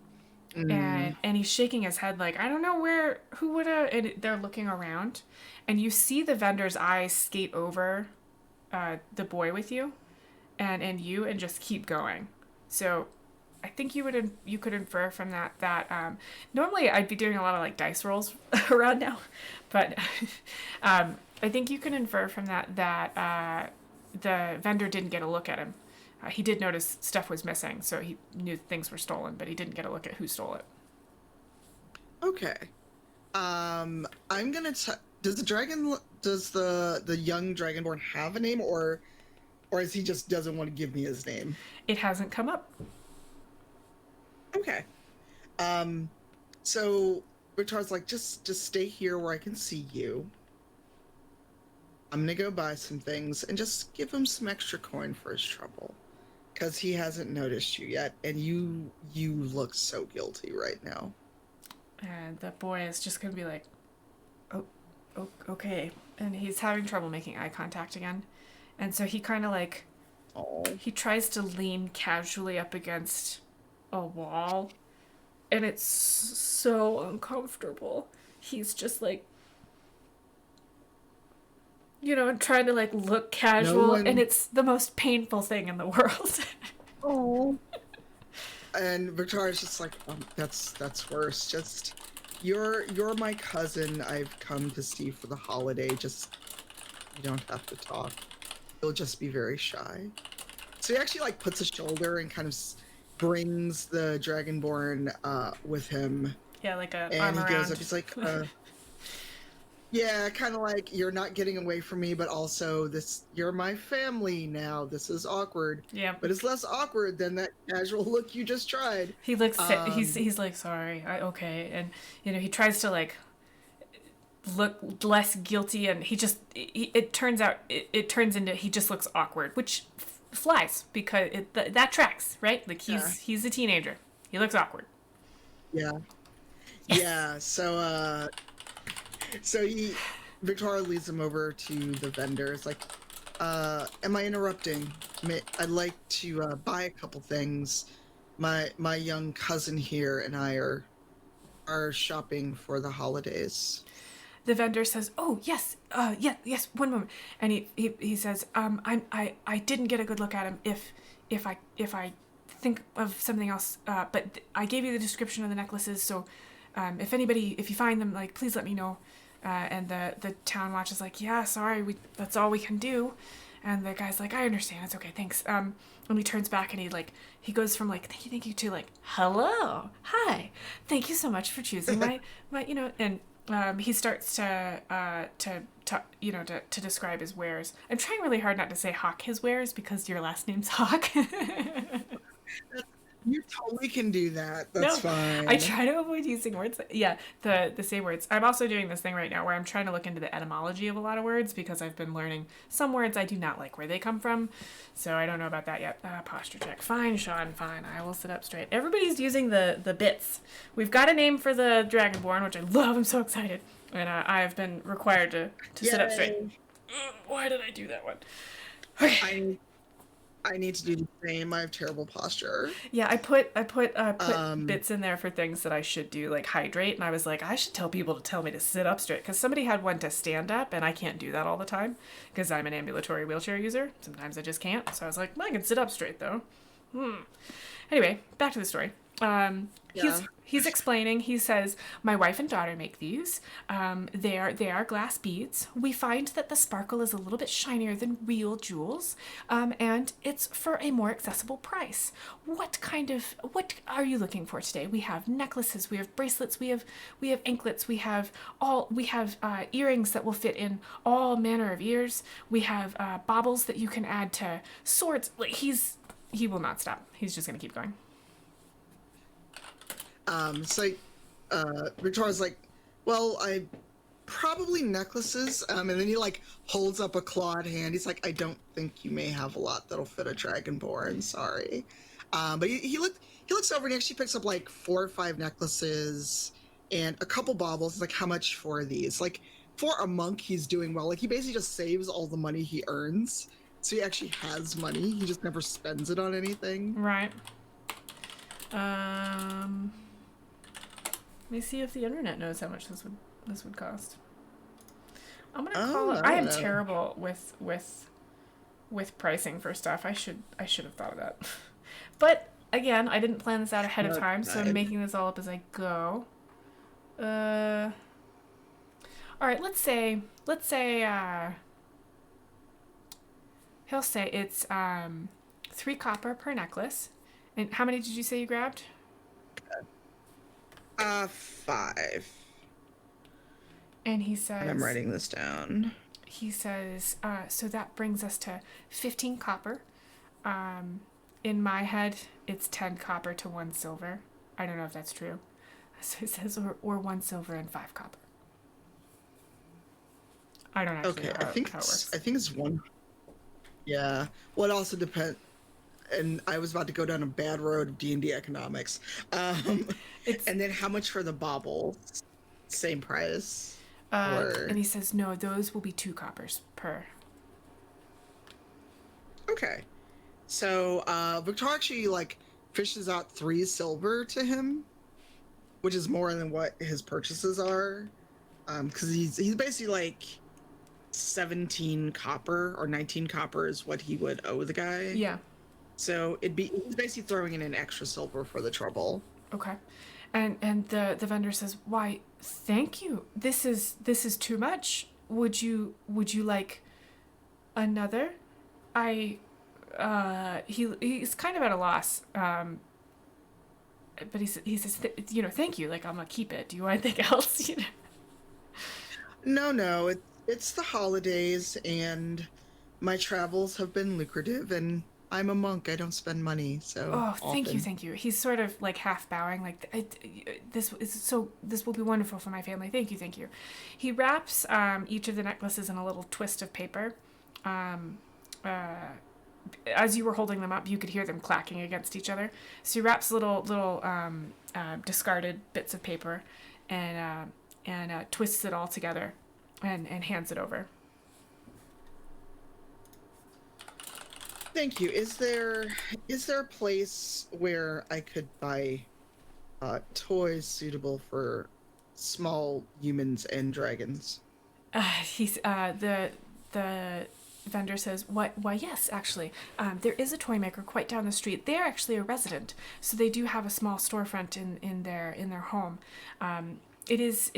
he's shaking his head like, I don't know who would have. And they're looking around, and you see the vendor's eyes skate over the boy with you, and you, and just keep going. So I think you could infer from that normally I'd be doing a lot of like dice rolls around now, but I think you can infer from that the vendor didn't get a look at him. He did notice stuff was missing, so he knew things were stolen, but he didn't get a look at who stole it. Okay. I'm gonna. Does the young dragonborn have a name, or is he just doesn't want to give me his name? It hasn't come up. Okay. So Victor's like, just stay here where I can see you. I'm gonna go buy some things and just give him some extra coin for his trouble. Because he hasn't noticed you yet, and you look so guilty right now. And the boy is just gonna be like, oh, okay. And he's having trouble making eye contact again. And so he kind of like, he tries to lean casually up against a wall. And it's so uncomfortable. He's just like, trying to like look casual, and it's the most painful thing in the world. Oh. And Victoria's just like, that's worse. Just you're my cousin. I've come to see for the holiday. Just you don't have to talk. You'll just be very shy. So he actually like puts a shoulder and kind of brings the dragonborn with him. Yeah, like a and arm he around. goes up. He's like, yeah, kind of like, you're not getting away from me, but also you're my family now. This is awkward. Yeah. But it's less awkward than that casual look you just tried. He looks, he's like, sorry, okay. And, he tries to like look less guilty, and it turns out, it turns into, he just looks awkward, which flies because that tracks, right? Like he's a teenager. He looks awkward. Yeah. Yes. Yeah. So Victoria leads him over to the vendor. It's like, am I interrupting? I'd like to buy a couple things. My young cousin here and I are shopping for the holidays. The vendor says, "Oh yes, yes. One moment." And he says, I didn't get a good look at him. If I think of something else, but I gave you the description of the necklaces, so if you find them, like, please let me know." And the town watch is like, "Yeah, sorry, that's all we can do." And the guy's like, I understand. It's okay. Thanks. And he turns back and he goes from like, thank you to like, hello, hi, thank you so much for choosing my, and he starts to describe his wares. I'm trying really hard not to say hawk his wares because your last name's Hawk. You totally can do that. That's No, I fine. try to avoid using words. Yeah, the same words. I'm also doing this thing right now where I'm trying to look into the etymology of a lot of words because I've been learning some words I do not like where they come from. So I don't know about that yet. Posture check. Fine, Sean. Fine. I will sit up straight. Everybody's using the bits. We've got a name for the Dragonborn, which I love. I'm so excited, and I've been required to sit up straight. Yay. Why did I do that one? Okay. I need to do the same. I have terrible posture. Yeah, I put Um, bits in there for things that I should do, like hydrate, and I was like, I should tell people to tell me to sit up straight because somebody had one to stand up, and I can't do that all the time because I'm an ambulatory wheelchair user. Sometimes I just can't, so I was like, I can sit up straight though. Anyway, back to the story. yeah. He's explaining. He says, "My wife and daughter make these. They are glass beads. We find that the sparkle is a little bit shinier than real jewels, and it's for a more accessible price. What are you looking for today? We have necklaces. We have bracelets. We have anklets. We have earrings that will fit in all manner of ears. We have baubles that you can add to swords. Like he will not stop. He's just gonna keep going." So Victoria's like, well, I probably necklaces. And then he like holds up a clawed hand. He's like, I don't think you may have a lot that'll fit a dragonborn. Sorry. But he looks over and he actually picks up like 4 or 5 necklaces and a couple baubles. He's like, how much for these? Like for a monk, he's doing well. Like he basically just saves all the money he earns. So he actually has money. He just never spends it on anything. Right. Let me see if the internet knows how much this would cost. I'm gonna call it. I I don't am know. terrible with pricing for stuff. I should have thought of that. But again, I didn't plan this out ahead of No, time, so I'm making this all up as I go. All right. Let's say he'll say it's 3 copper per necklace. And how many did you say you grabbed? 5. And he And I'm says writing this down. so that brings us to 15 copper. In my head, it's 10 copper to 1 silver. I don't know if that's true. So it says, or 1 silver and 5 copper. I don't actually Okay, know how it works. I think it's 1. Yeah. Well, it also depends. And I was about to go down a bad road of D&D economics. It's And then how much for the baubles? Same price? Or and he says no, those will be 2 coppers per. okay. So Victor actually like fishes out 3 silver to him, which is more than what his purchases are. Because he's basically like 17 copper or 19 copper is what he would owe the guy. Yeah. So he's basically throwing in an extra silver for the trouble. Okay. And the vendor says, "Why, thank you. This is too much. Would you like another?" He's kind of at a loss. But he says, thank you. Like, I'm gonna keep it. Do you want anything else? No, it's the holidays and my travels have been lucrative and I'm a monk. I don't spend money, so Oh, often. thank you. He's sort of like half bowing, like this will be wonderful for my family. Thank you. He wraps each of the necklaces in a little twist of paper. Um, uh, as you were holding them up, you could hear them clacking against each other. So he wraps little discarded bits of paper, and twists it all together, and hands it over. Thank you. Is there a place where I could buy toys suitable for small humans and dragons? He's the vendor says, Why, yes, actually, there is a toy maker quite down the street. They're actually a resident, so they do have a small storefront in their home. It is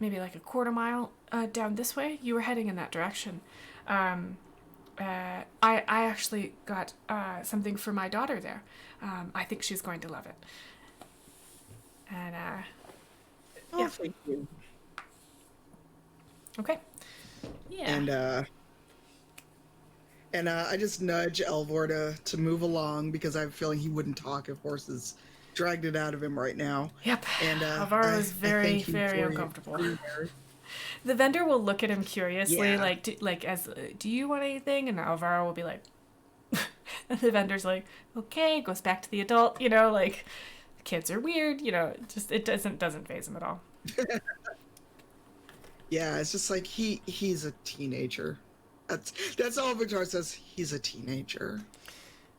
maybe like a quarter mile down this way. You were heading in that direction. I actually got something for my daughter there. I think she's going to love it. And Oh, yeah. thank you. Okay. Yeah. And I just nudge Elvor to move along because I have a feeling he wouldn't talk if horses dragged it out of him right now. Yep. And Alvaro is I very, thank you very for uncomfortable. your The vendor will look at him curiously, Yeah. do you want anything? And Alvaro will be like, and the vendor's like, okay, goes back to the adult, like, kids are weird, just it doesn't faze him at all. Yeah, it's just like he's a teenager. That's all Victoire says. He's a teenager.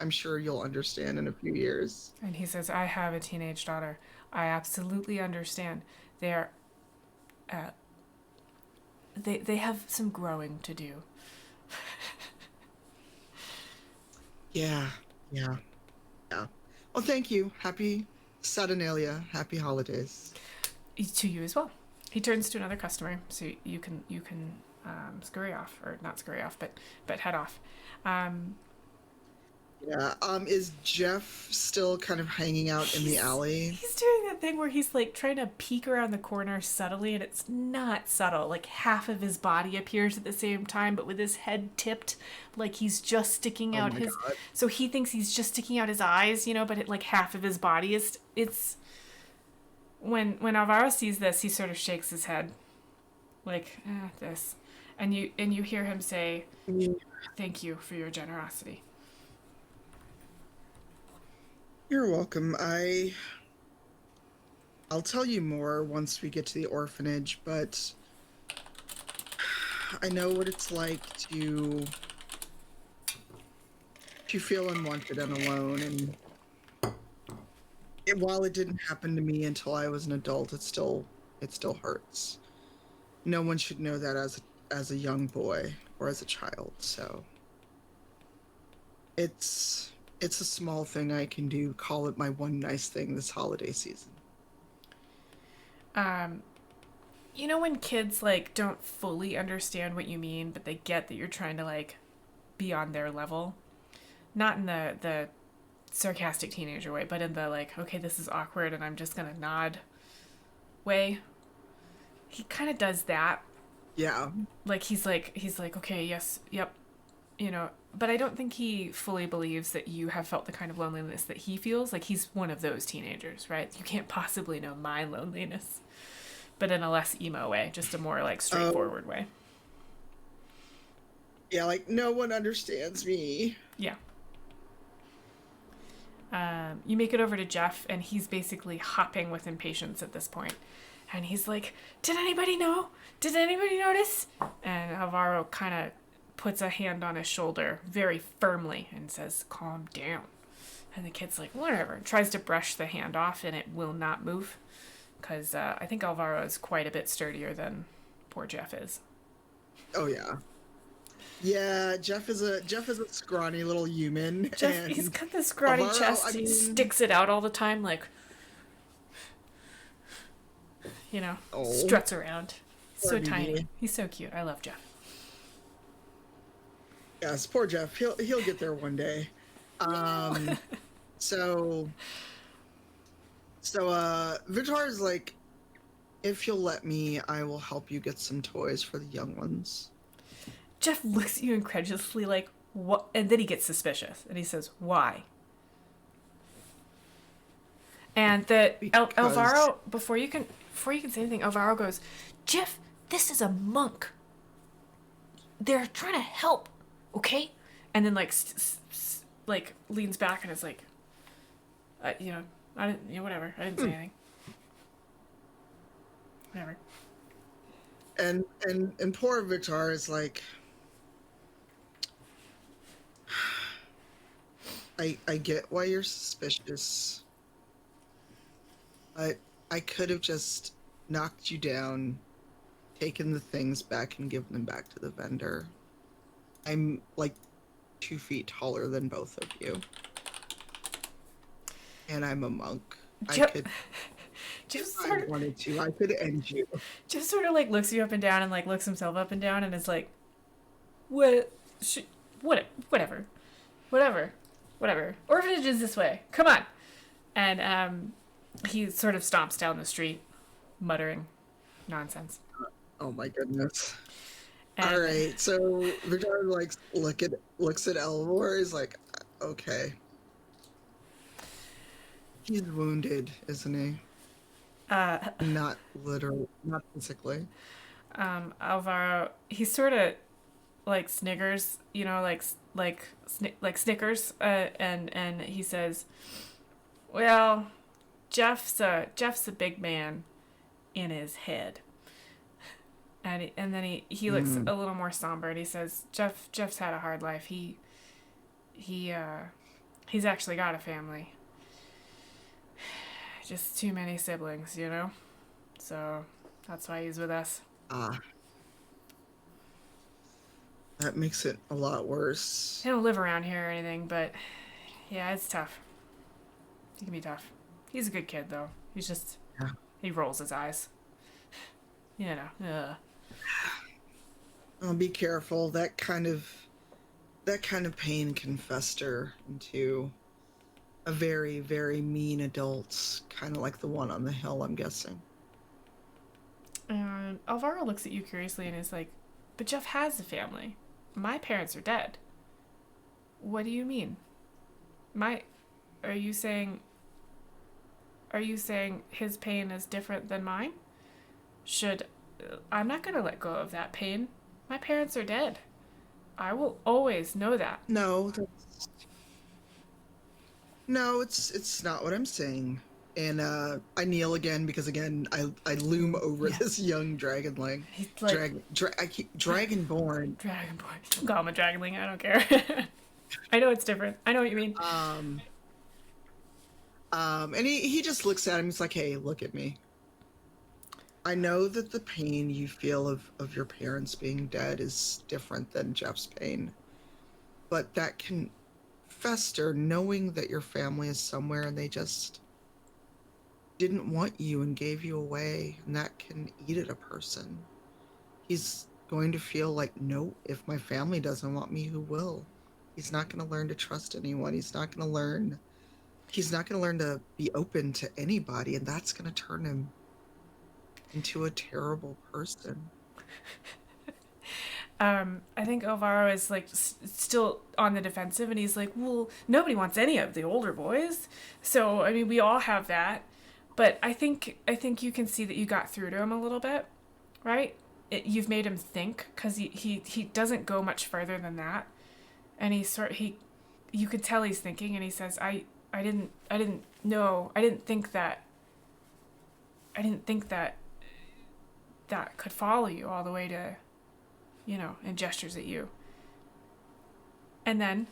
I'm sure you'll understand in a few years. And he says, I have a teenage daughter. I absolutely understand. They're they have some growing to do. Yeah. Well, thank you. Happy Saturnalia. Happy holidays. To you as well. He turns to another customer, so you can scurry off, or not scurry off, but head off. Yeah. Is Jeff still kind of hanging out in the alley? He's doing that thing where he's like trying to peek around the corner subtly, and it's not subtle. Like half of his body appears at the same time, but with his head tipped, like he's just sticking out his. God. So he thinks he's just sticking out his eyes, but like half of his body is. It's. When Alvaro sees this, he sort of shakes his head, like this, and you hear him say, "Thank you for your generosity." You're welcome. I'll tell you more once we get to the orphanage, but I know what it's like to feel unwanted and alone, and while it didn't happen to me until I was an adult, it still hurts. No one should know that as a young boy or as a child, so it's a small thing I can do. Call it my one nice thing this holiday season. When kids like don't fully understand what you mean, but they get that you're trying to like be on their level, not in the sarcastic teenager way, but in the like, okay, this is awkward and I'm just gonna nod way. He kind of does that. Yeah. Like he's like, okay, yes, yep, but I don't think he fully believes that you have felt the kind of loneliness that he feels. Like he's one of those teenagers, right? You can't possibly know my loneliness, but in a less emo way, just a more like straightforward way. Yeah, like no one understands me. Yeah. You make it over to Jeff, and he's basically hopping with impatience at this point. And he's like, did anybody know? Did anybody notice? And Alvaro kind of puts a hand on his shoulder very firmly and says, calm down. And the kid's like, whatever. Tries to brush the hand off, and it will not move. Because I think Alvaro is quite a bit sturdier than poor Jeff is. Oh, yeah. Yeah, Jeff is a scrawny little human. Jeff, he's got this scrawny Alvaro, chest. He sticks it out all the time, like, struts around. So tiny. He's so cute. I love Jeff. Yes, poor Jeff. He'll get there one day. So Victoire is like, if you'll let me, I will help you get some toys for the young ones. Jeff looks at you incredulously like, what? And then he gets suspicious. And he says, why? And Alvaro, before you can say anything, Alvaro goes, Jeff, this is a monk. They're trying to help, okay? And then like leans back and is like, I didn't, whatever. I didn't say anything. Whatever. And poor Victoire is like, I get why you're suspicious. I could have just knocked you down, taken the things back, and given them back to the vendor. I'm like 2 feet taller than both of you. And I'm a monk. If Just I sort of, wanted to, I could end you. just sort of like looks you up and down and like looks himself up and down and is like, what, what, whatever, whatever, whatever. Orphanage is this way. Come on. And he sort of stomps down the street, muttering nonsense. Oh my goodness. All And right, so Victoria like looks at Elvor. Is like, okay, he's wounded, isn't he? uh, Not literally, not physically. Alvaro, he sort of like sniggers, like Snickers, and he says, "Well, Jeff's a big man in his head." And then he looks a little more somber and he says, Jeff's had a hard life. He's actually got a family. Just too many siblings, you know? So that's why he's with us. Ah, that makes it a lot worse. He don't live around here or anything, but yeah, it's tough. He can be tough. He's a good kid though. He's just Yeah. he rolls his eyes. You know. Ugh. Be careful. That kind of pain can fester into a very, very mean adult, kind of like the one on the hill, I'm guessing. And Alvaro looks at you curiously and is like, "But Jeff has a family. My parents are dead." "What do you mean? My are you saying his pain is different than mine? Should I'm not going to let go of that pain. My parents are dead. I will always know that." No, it's not what I'm saying. And I kneel again because again I loom over Yeah. this young dragonling. He's like I keep dragonborn. Dragonborn. Call him a dragonling. I don't care. I know it's different. I know what you mean. And he just looks at him. He's like, "Hey, look at me. I know that the pain you feel of your parents being dead is different than Jeff's pain, but that can fester knowing that your family is somewhere and they just didn't want you and gave you away, and that can eat at a person. He's going to feel like, no, if my family doesn't want me, who will? He's not going to learn to trust anyone. He's not going to learn to be open to anybody, and that's going to turn him into a terrible person." I think Alvaro is like still on the defensive, and he's like, "Well, nobody wants any of the older boys, so I mean, we all have that." But I think you can see that you got through to him a little bit, right? You've made him think because he doesn't go much further than that, and you could tell he's thinking, and he says, I didn't know, I didn't think that that could follow you all the way to, and gestures at you. And then,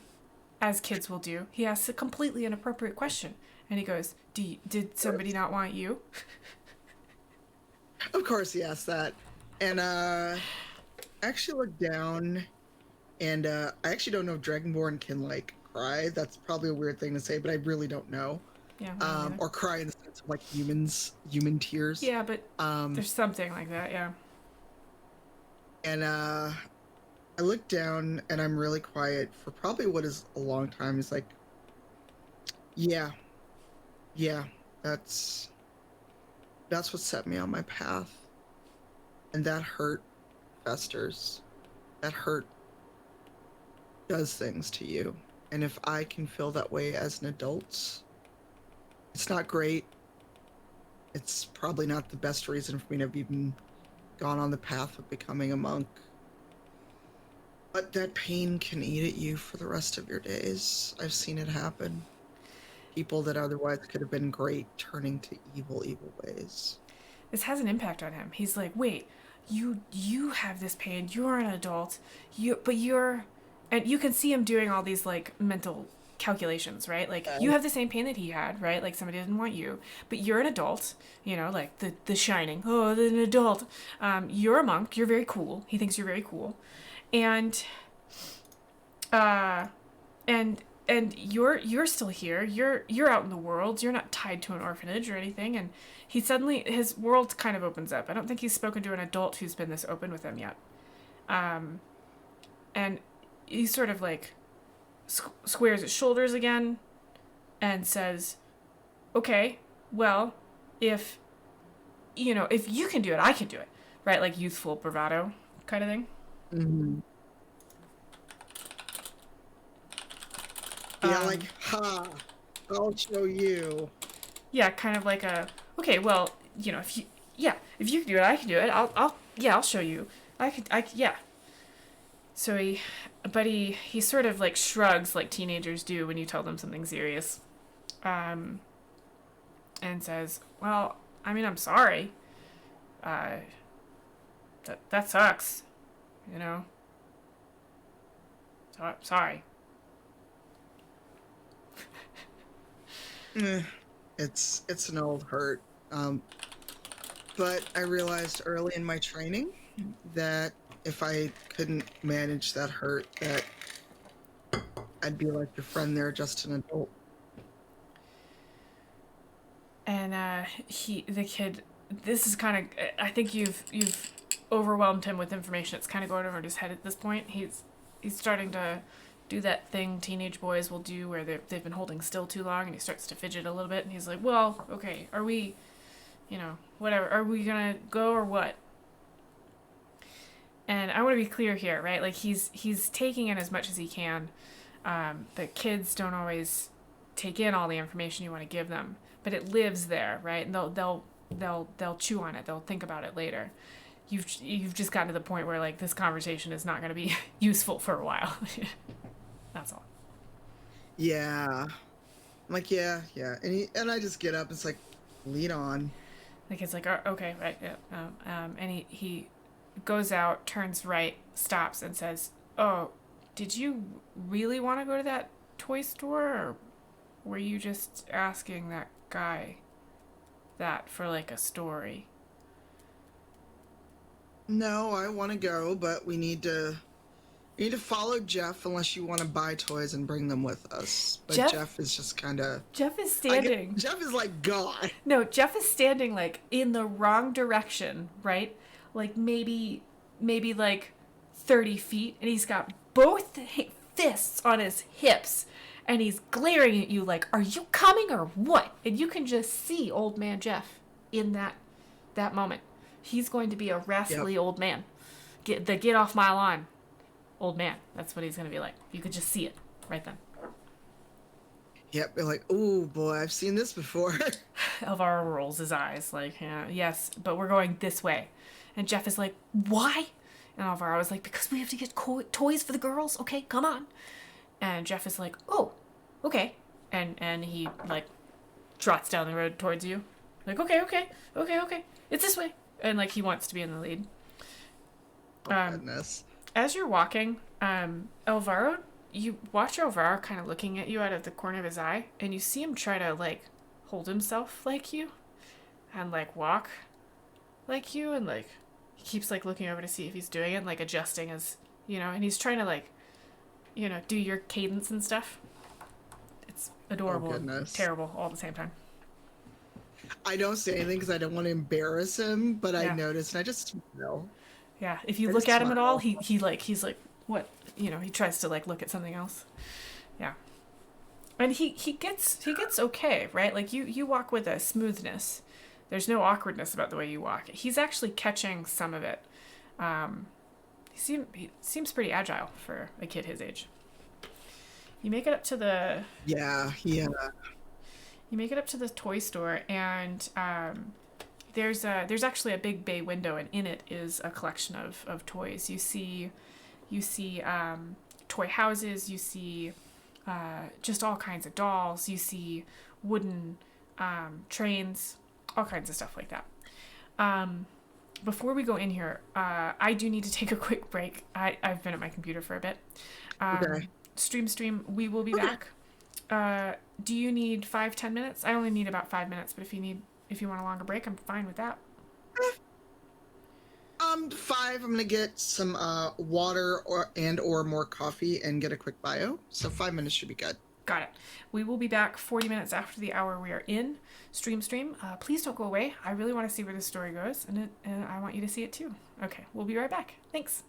as kids will do, he asks a completely inappropriate question. And he goes, did somebody not want you?" Of course he asked that. And I actually look down, and I actually don't know if Dragonborn can, like, cry. That's probably a weird thing to say, but I really don't know. Yeah. Or cry in the sense of, like, human tears. Yeah, but there's something like that, yeah. And I look down, and I'm really quiet for probably what is a long time. He's like, yeah, that's what set me on my path. And that hurt festers. That hurt does things to you. And if I can feel that way as an adult, it's not great. It's probably not the best reason for me to have even gone on the path of becoming a monk. But that pain can eat at you for the rest of your days. I've seen it happen. People that otherwise could have been great turning to evil ways. This has an impact on him. He's like, "Wait, you have this pain. You're an adult. And you can see him doing all these like mental calculations, right? Like you have the same pain that he had, right? Like somebody didn't want you, but you're an adult, like the Shining. Oh, an adult. You're a monk. You're very cool. He thinks you're very cool, and and you're still here. You're out in the world. You're not tied to an orphanage or anything. And he suddenly, his world kind of opens up. I don't think he's spoken to an adult who's been this open with him yet. And he sort of like squares his shoulders again and says, okay, well, if if you can do it, I can do it, right? Like youthful bravado kind of thing. Mm-hmm. Yeah, like, ha, I'll show you. Yeah, kind of like a, okay, well, if you, yeah, if you can do it, I can do it. I'll show you. Yeah. So he sort of like shrugs like teenagers do when you tell them something serious, and says, well, I mean, I'm sorry. That sucks, you know. So, sorry. It's an old hurt. But I realized early in my training that if I couldn't manage that hurt, that I'd be like your friend there, just an adult. And the kid, this is kind of, I think you've overwhelmed him with information. It's kind of going over his head at this point. He's starting to do that thing teenage boys will do where they've been holding still too long, and he starts to fidget a little bit, and he's like, well, okay, are we, whatever, are we gonna go or what? And I want to be clear here, right? Like he's taking in as much as he can. But kids don't always take in all the information you want to give them, but it lives there, right? And they'll chew on it. They'll think about it later. You've just gotten to the point where like this conversation is not going to be useful for a while. That's all. Yeah. I'm like, yeah. And I just get up. It's like, lead on. The kid's like, oh, okay, right, yeah. And he goes out, turns right, stops, and says, oh, did you really want to go to that toy store, or were you just asking that guy that for like a story? No, I want to go, but we need to follow Jeff unless you want to buy toys and bring them with us. But Jeff is just kind of... Jeff is standing. Jeff is like God. No, Jeff is standing like in the wrong direction, right? Like maybe like 30 feet, and he's got both fists on his hips, and he's glaring at you like, are you coming or what? And you can just see old man Jeff in that moment. He's going to be a rascally old man. Get off my lawn, old man. That's what he's going to be like. You could just see it right then. Yep, you're like, oh boy, I've seen this before. Elvira rolls his eyes like, yeah, yes, but we're going this way. And Jeff is like, why? And Elvira was like, because we have to get toys for the girls. Okay, come on. And Jeff is like, oh, okay. And he like trots down the road towards you. Like, okay. It's this way. And like he wants to be in the lead. Oh, goodness. As you're walking, Elvira, you watch Elvira kind of looking at you out of the corner of his eye, and you see him try to like hold himself like you and like walk like you, and like he keeps like looking over to see if he's doing it, like adjusting his, and he's trying to like, do your cadence and stuff. It's adorable and terrible all at the same time. I don't say anything because I don't want to embarrass him, but I noticed, and I just smile. Yeah, if you look at him at all, he's like, what? He tries to like look at something else. Yeah. And he gets okay, right? Like you walk with a smoothness. There's no awkwardness about the way you walk. He's actually catching some of it. He seems pretty agile for a kid his age. You make it up to the... Yeah. You make it up to the toy store, and there's actually a big bay window, and in it is a collection of toys. You see toy houses. You see just all kinds of dolls. You see wooden trains, all kinds of stuff like that. Before we go in here, I do need to take a quick break. I've been at my computer for a bit. Okay. Stream. We will be back. Do you need 5-10 minutes? I only need about 5 minutes, but if you want a longer break, I'm fine with that. 5. I'm gonna get some water or more coffee and get a quick bio. So 5 minutes should be good. Got it. We will be back 40 minutes after the hour we are in. Stream. Please don't go away. I really want to see where this story goes, and I want you to see it too. Okay, we'll be right back. Thanks.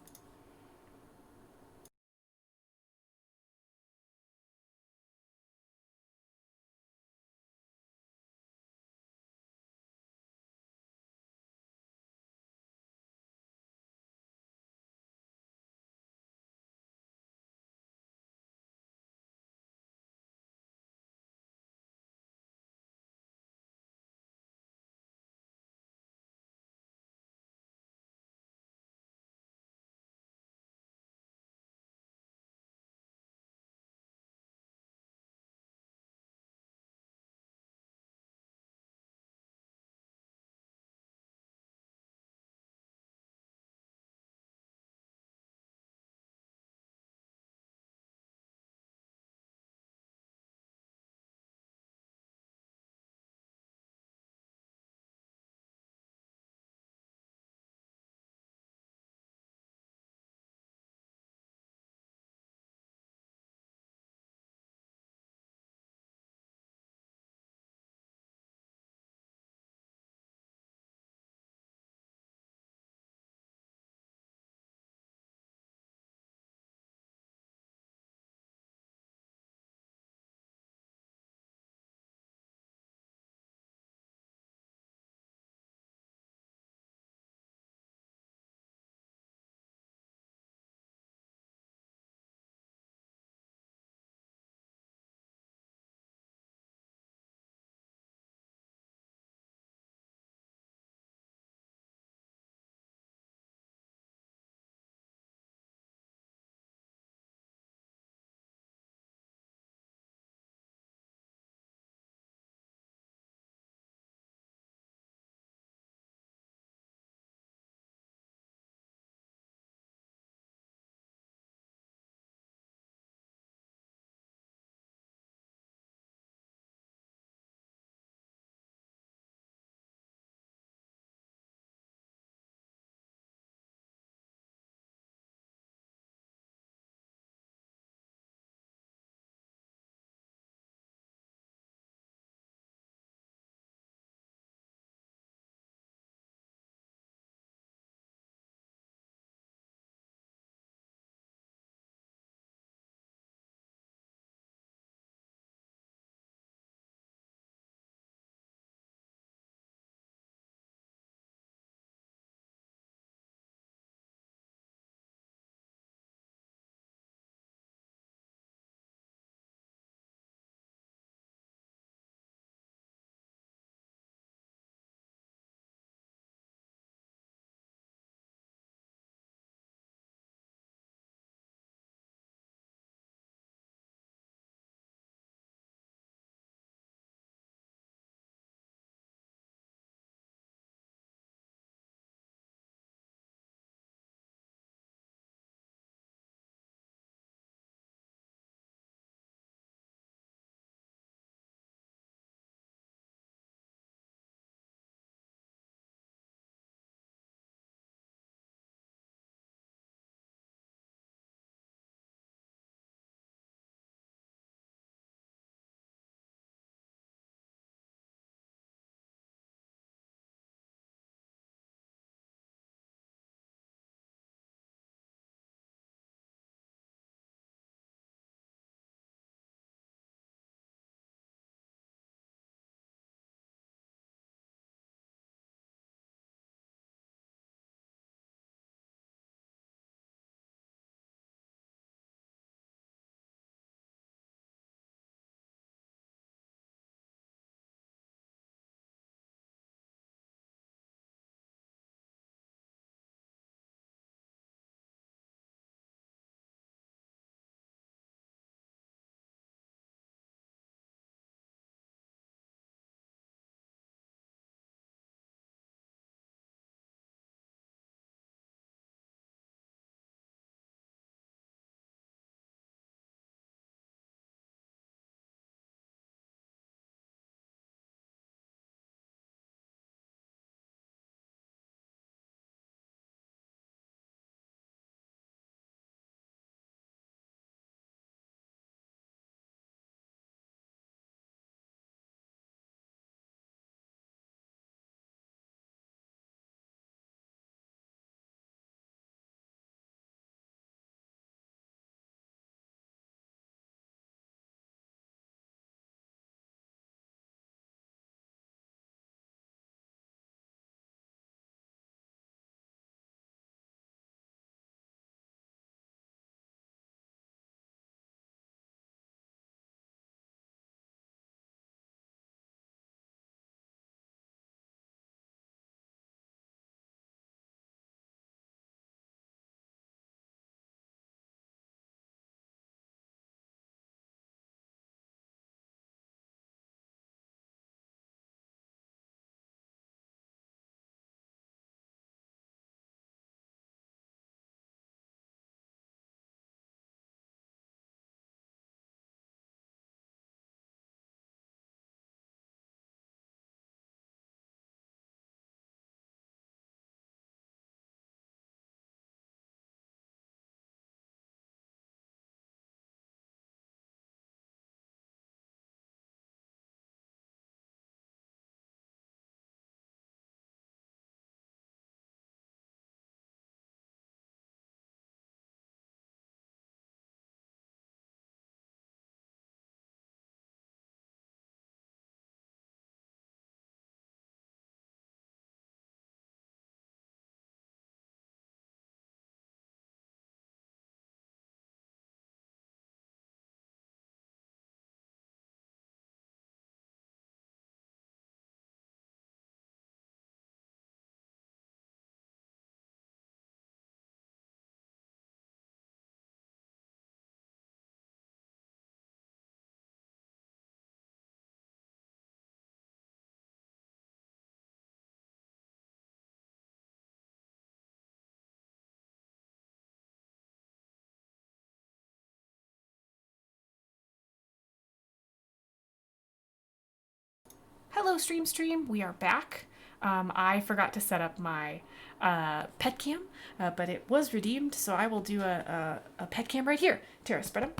Hello, Stream. We are back. I forgot to set up my pet cam, but it was redeemed, so I will do a pet cam right here. Tara, spread them.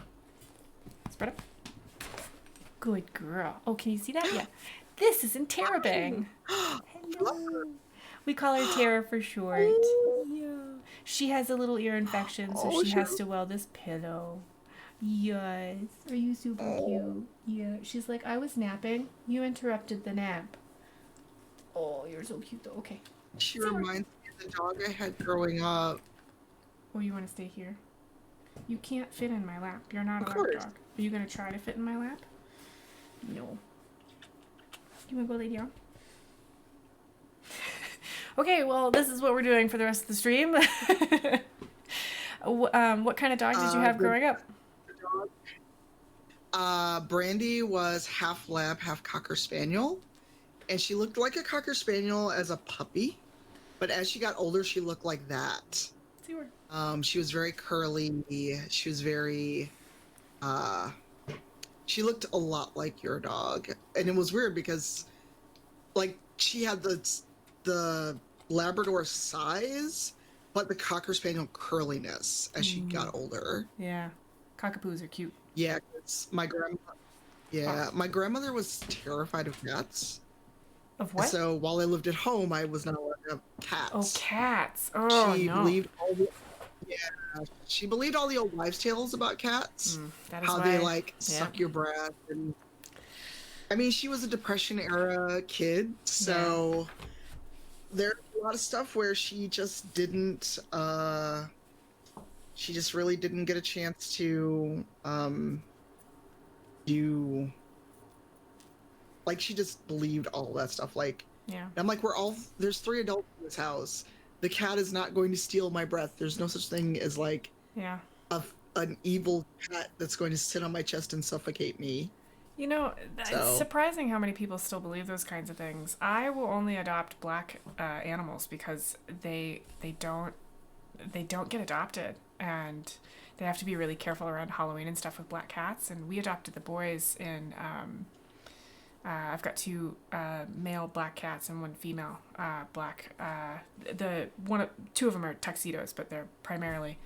Spread them. Good girl. Oh, can you see that? Yeah. This isn't Tara Bang. Hello. We call her Tara for short. Yeah. She has a little ear infection, so Oh, she has sure. to wear this pillow. Yes. Are you super cute? Yeah. She's like, I was napping. You interrupted the nap. Oh, you're so cute though. Okay. She Say where. reminds me of the dog I had growing up. Oh, you want to stay here? You can't fit in my lap. You're not Of a lap course. dog. Are you going to try to fit in my lap? No. You want to go lay down? Okay, well, this is what we're doing for the rest of the stream. What kind of dog did you have The growing up? dog. Brandy was half lab, half Cocker Spaniel. And she looked like a Cocker Spaniel as a puppy. But as she got older, she looked like that. See where. She was very curly. She was very, she looked a lot like your dog. And it was weird because, like, she had the Labrador size, but the Cocker Spaniel curliness as she got older. Yeah. Cockapoos are cute. Yeah, 'cause my grandmother was terrified of cats. Of what? So while I lived at home, I was not allowed to have Oh, cats. cats. Oh, She no. believed she believed all the old wives' tales about cats, That is how why. they like Yeah. suck your breath, and I mean, she was a Depression era kid, so there's a lot of stuff where she just didn't. She just really didn't get a chance to do. Like, she just believed all that stuff. Like, Yeah. I'm like, there's 3 adults in this house. The cat is not going to steal my breath. There's no such thing as like Yeah. an evil cat that's going to sit on my chest and suffocate me. You know, it's So surprising how many people still believe those kinds of things. I will only adopt black animals because they don't get adopted, and they have to be really careful around Halloween and stuff with black cats. And we adopted the boys in. I've got 2 male black cats and 1 female black. Two of them are tuxedos, but they're primarily.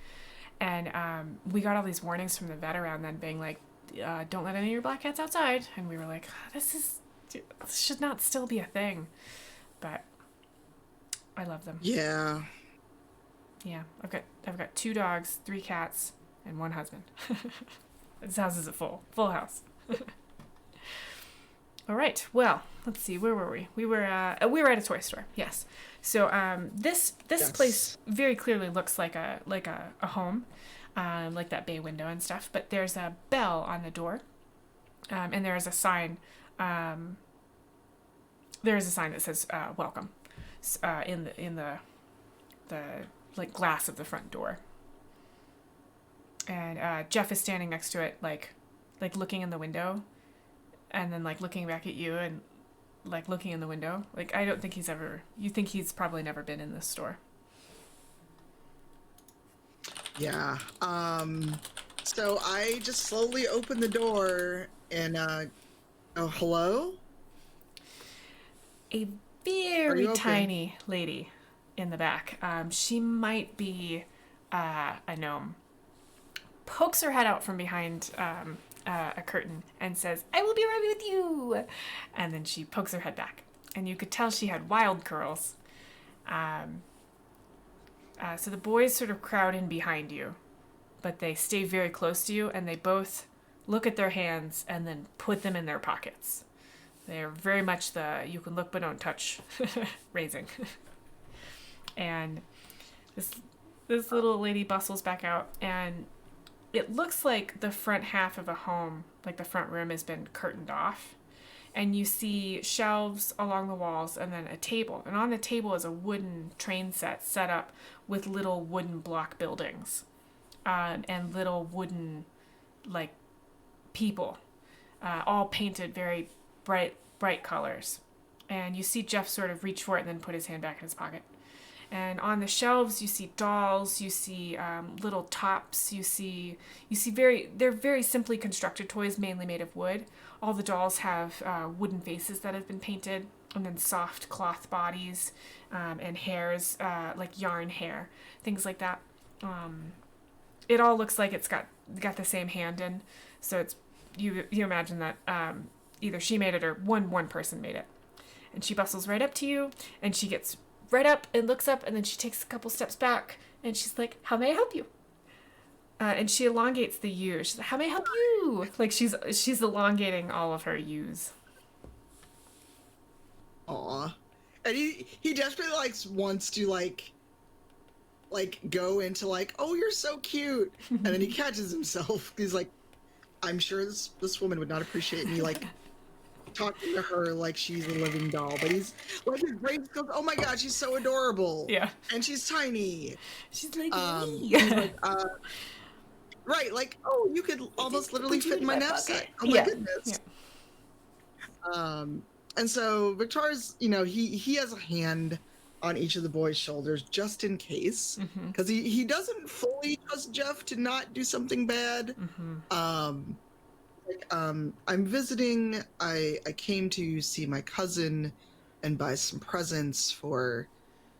And we got all these warnings from the vet around then, being like, "Don't let any of your black cats outside." And we were like, This should not still be a thing." But I love them. yeah, Yeah, I've got 2 dogs, 3 cats, and 1 husband. This house is a full house. All right. Well, let's see. Where were we? We were at a toy store. Yes. So this Yes. place very clearly looks like a home, like that bay window and stuff. But there's a bell on the door, and there is a sign. There is a sign that says "Welcome," in the like glass of the front door. And Jeff is standing next to it, like looking in the window, and then like looking back at you and like looking in the window. Like, I don't think he's ever. You think he's probably never been in this store. yeah. So I just slowly opened the door and oh, hello. A Are very you okay? tiny lady in the back. She might be a gnome. Pokes her head out from behind a curtain and says, "I will be right with you." And then she pokes her head back. And you could tell she had wild curls. So the boys sort of crowd in behind you, but they stay very close to you, and they both look at their hands and then put them in their pockets. They're very much the "you can look but don't touch" raising. And this little lady bustles back out, and it looks like the front half of a home, like the front room, has been curtained off. And you see shelves along the walls and then a table. And on the table is a wooden train set up with little wooden block buildings and little wooden, like, people, all painted very bright colors. And you see Jeff sort of reach for it and then put his hand back in his pocket. And on the shelves, you see dolls, you see little tops, they're very simply constructed toys, mainly made of wood. All the dolls have wooden faces that have been painted, and then soft cloth bodies, and hairs, like yarn hair, things like that. It all looks like it's got the same hand in, so it's you imagine that either she made it or one person made it. And she bustles right up to you, and she gets right up and looks up, and then she takes a couple steps back, and she's like, "How may I help you?" And she elongates the U. She's like, "How may I help you?" Like she's elongating all of her U's. Aw. And he definitely like wants to go into like, oh, you're so cute, and then he catches himself. He's like, I'm sure this woman would not appreciate me like talking to her like she's a living doll, but he's like, his brain goes, oh my god, she's so adorable. Yeah. And she's tiny. She's like me. He's like, right, like, oh, you could almost literally fit in my knapsack. Oh my goodness. Yeah. And so Victor's, he has a hand on each of the boys' shoulders just in case, because he doesn't fully trust Jeff to not do something bad. I'm visiting. I came to see my cousin and buy some presents for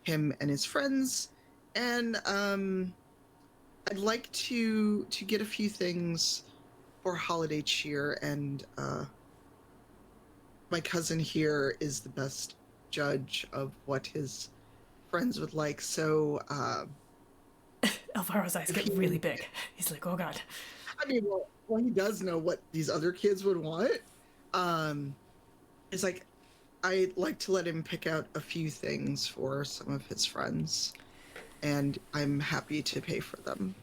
him and his friends, and I'd like to get a few things for holiday cheer, and my cousin here is the best judge of what his friends would like. So Alvaro's eyes get really big. He's like, oh god. I mean, well, he does know what these other kids would want. It's like, I'd like to let him pick out a few things for some of his friends, and I'm happy to pay for them.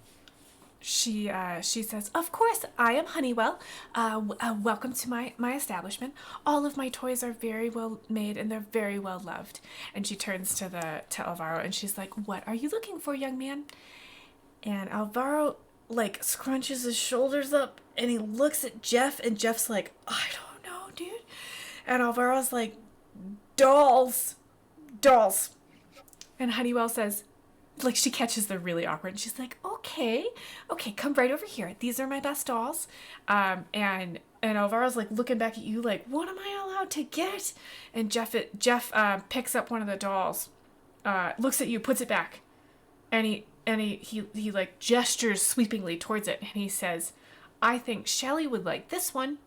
She says, "Of course, I am Honeywell. Welcome to my establishment. All of my toys are very well made and they're very well loved." And she turns to Alvaro and she's like, "What are you looking for, young man?" And Alvaro like scrunches his shoulders up and he looks at Jeff, and Jeff's like, "I don't know, dude." And Alvaro's like, "Dolls, dolls." And Honeywell says, like, she catches the really awkward, and she's like, okay, come right over here. These are my best dolls. And Alvaro's like looking back at you like, what am I allowed to get? And Jeff picks up one of the dolls, looks at you, puts it back, and he like gestures sweepingly towards it, and he says, "I think Shelly would like this one,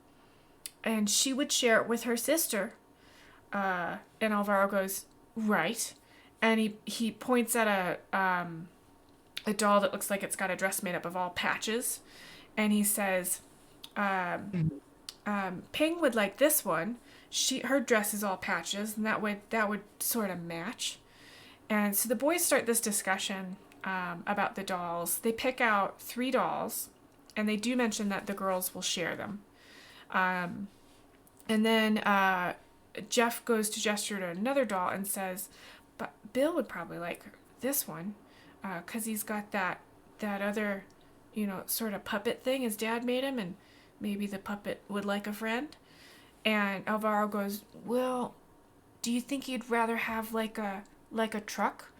and she would share it with her sister." And Alvaro goes, "Right." And he points at a doll that looks like it's got a dress made up of all patches, and he says, "Ping would like this one. Her dress is all patches, and that would sort of match." And so the boys start this discussion about the dolls. They pick out 3 dolls, and they do mention that the girls will share them. And then Jeff goes to gesture to another doll and says, "But Bill would probably like this one, 'cause he's got that other, sort of puppet thing his dad made him, and maybe the puppet would like a friend." And Alvaro goes, "Well, do you think he'd rather have like a truck?"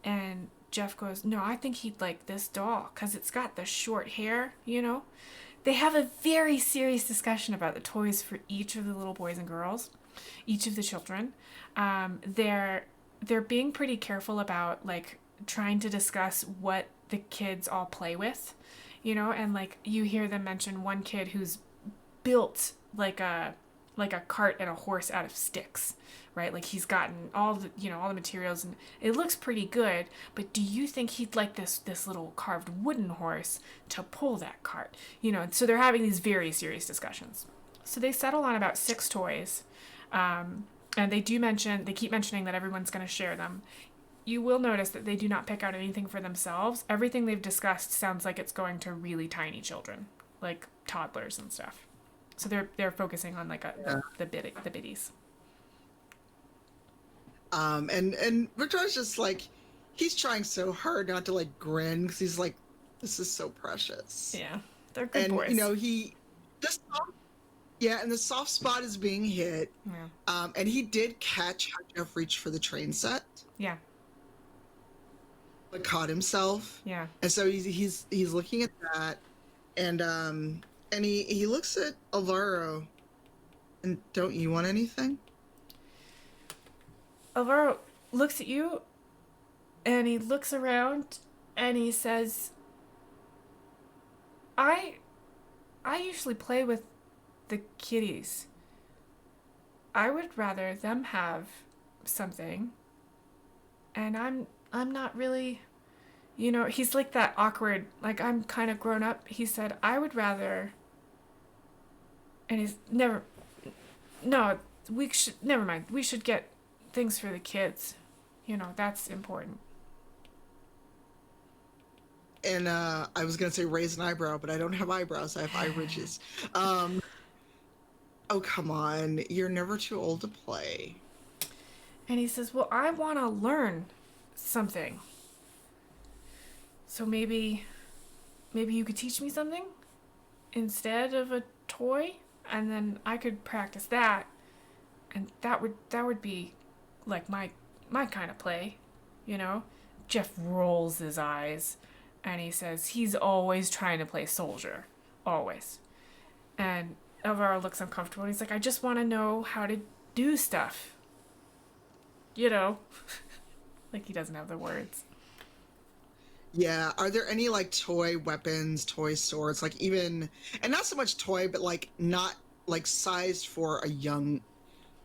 And Jeff goes, "No, I think he'd like this doll, 'cause it's got the short hair, They have a very serious discussion about the toys for each of the little boys and girls, each of the children. They're being pretty careful about like trying to discuss what the kids all play with, and like you hear them mention one kid who's built like a cart and a horse out of sticks, right? Like he's gotten all the materials, and it looks pretty good, but do you think he'd like this little carved wooden horse to pull that cart? So they're having these very serious discussions. So they settle on about 6 toys. And they keep mentioning that everyone's going to share them. You will notice that they do not pick out anything for themselves. Everything they've discussed sounds like it's going to really tiny children, like toddlers and stuff. So they're focusing on like the biddies. And Victor's just like, he's trying so hard not to like grin, because he's like, this is so precious. Yeah, they're good boys. And the soft spot is being hit. Yeah. And he did catch how Jeff reached for the train set. Yeah. like caught himself, Yeah. and so he's looking at that, and he looks at Alvaro, and don't you want anything? Alvaro looks at you and he looks around and he says, I I usually play with the kitties. I would rather them have something. And I'm not really, he's like that awkward, like I'm kind of grown up. He said, I would rather, and he's never, no, we should, never mind. We should get things for the kids. That's important. And I was gonna say raise an eyebrow, but I don't have eyebrows. I have eye ridges. Um, oh come on, you're never too old to play. And he says, well, I want to learn something. So maybe you could teach me something instead of a toy, and then I could practice that, and that would be like my kind of play, you know? Jeff rolls his eyes and he says he's always trying to play soldier. Always. And Alvaro looks uncomfortable and he's like, I just want to know how to do stuff. You know? Like he doesn't have the words. Yeah, are there any like toy weapons, toy swords, like even, and not so much toy, but like not like sized for a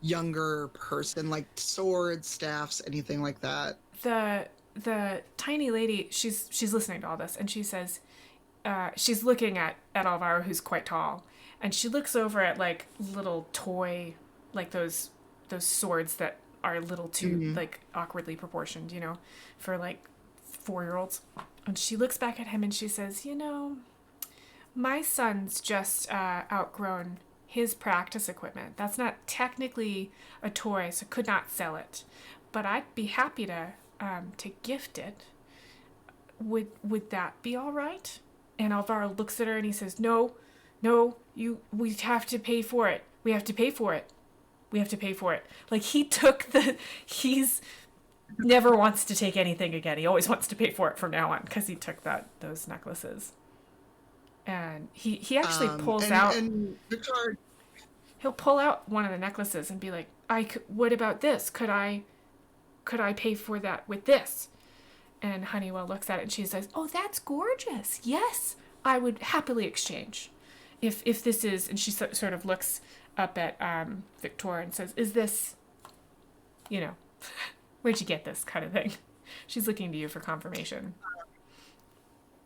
younger person, like swords, staffs, anything like that? The tiny lady, she's listening to all this and she says, she's looking at Alvaro, who's quite tall, and she looks over at like little toy, like those swords that are a little too like awkwardly proportioned, for like 4-year-olds. And she looks back at him and she says, my son's just outgrown his practice equipment. That's not technically a toy, so could not sell it, but I'd be happy to gift it. Would that be all right? And Alvaro looks at her and he says, no, we have to pay for it. We have to pay for it. We have to pay for it. Like he's never wants to take anything again. He always wants to pay for it from now on because he took those necklaces. And he actually pulls out. And Victoire, He'll pull out one of the necklaces and be like, what about this? Could I pay for that with this? And Honeywell looks at it and she says, oh, that's gorgeous. Yes, I would happily exchange. If this is, and she sort of looks up at Victoire and says, is this, where'd you get this kind of thing? She's looking to you for confirmation.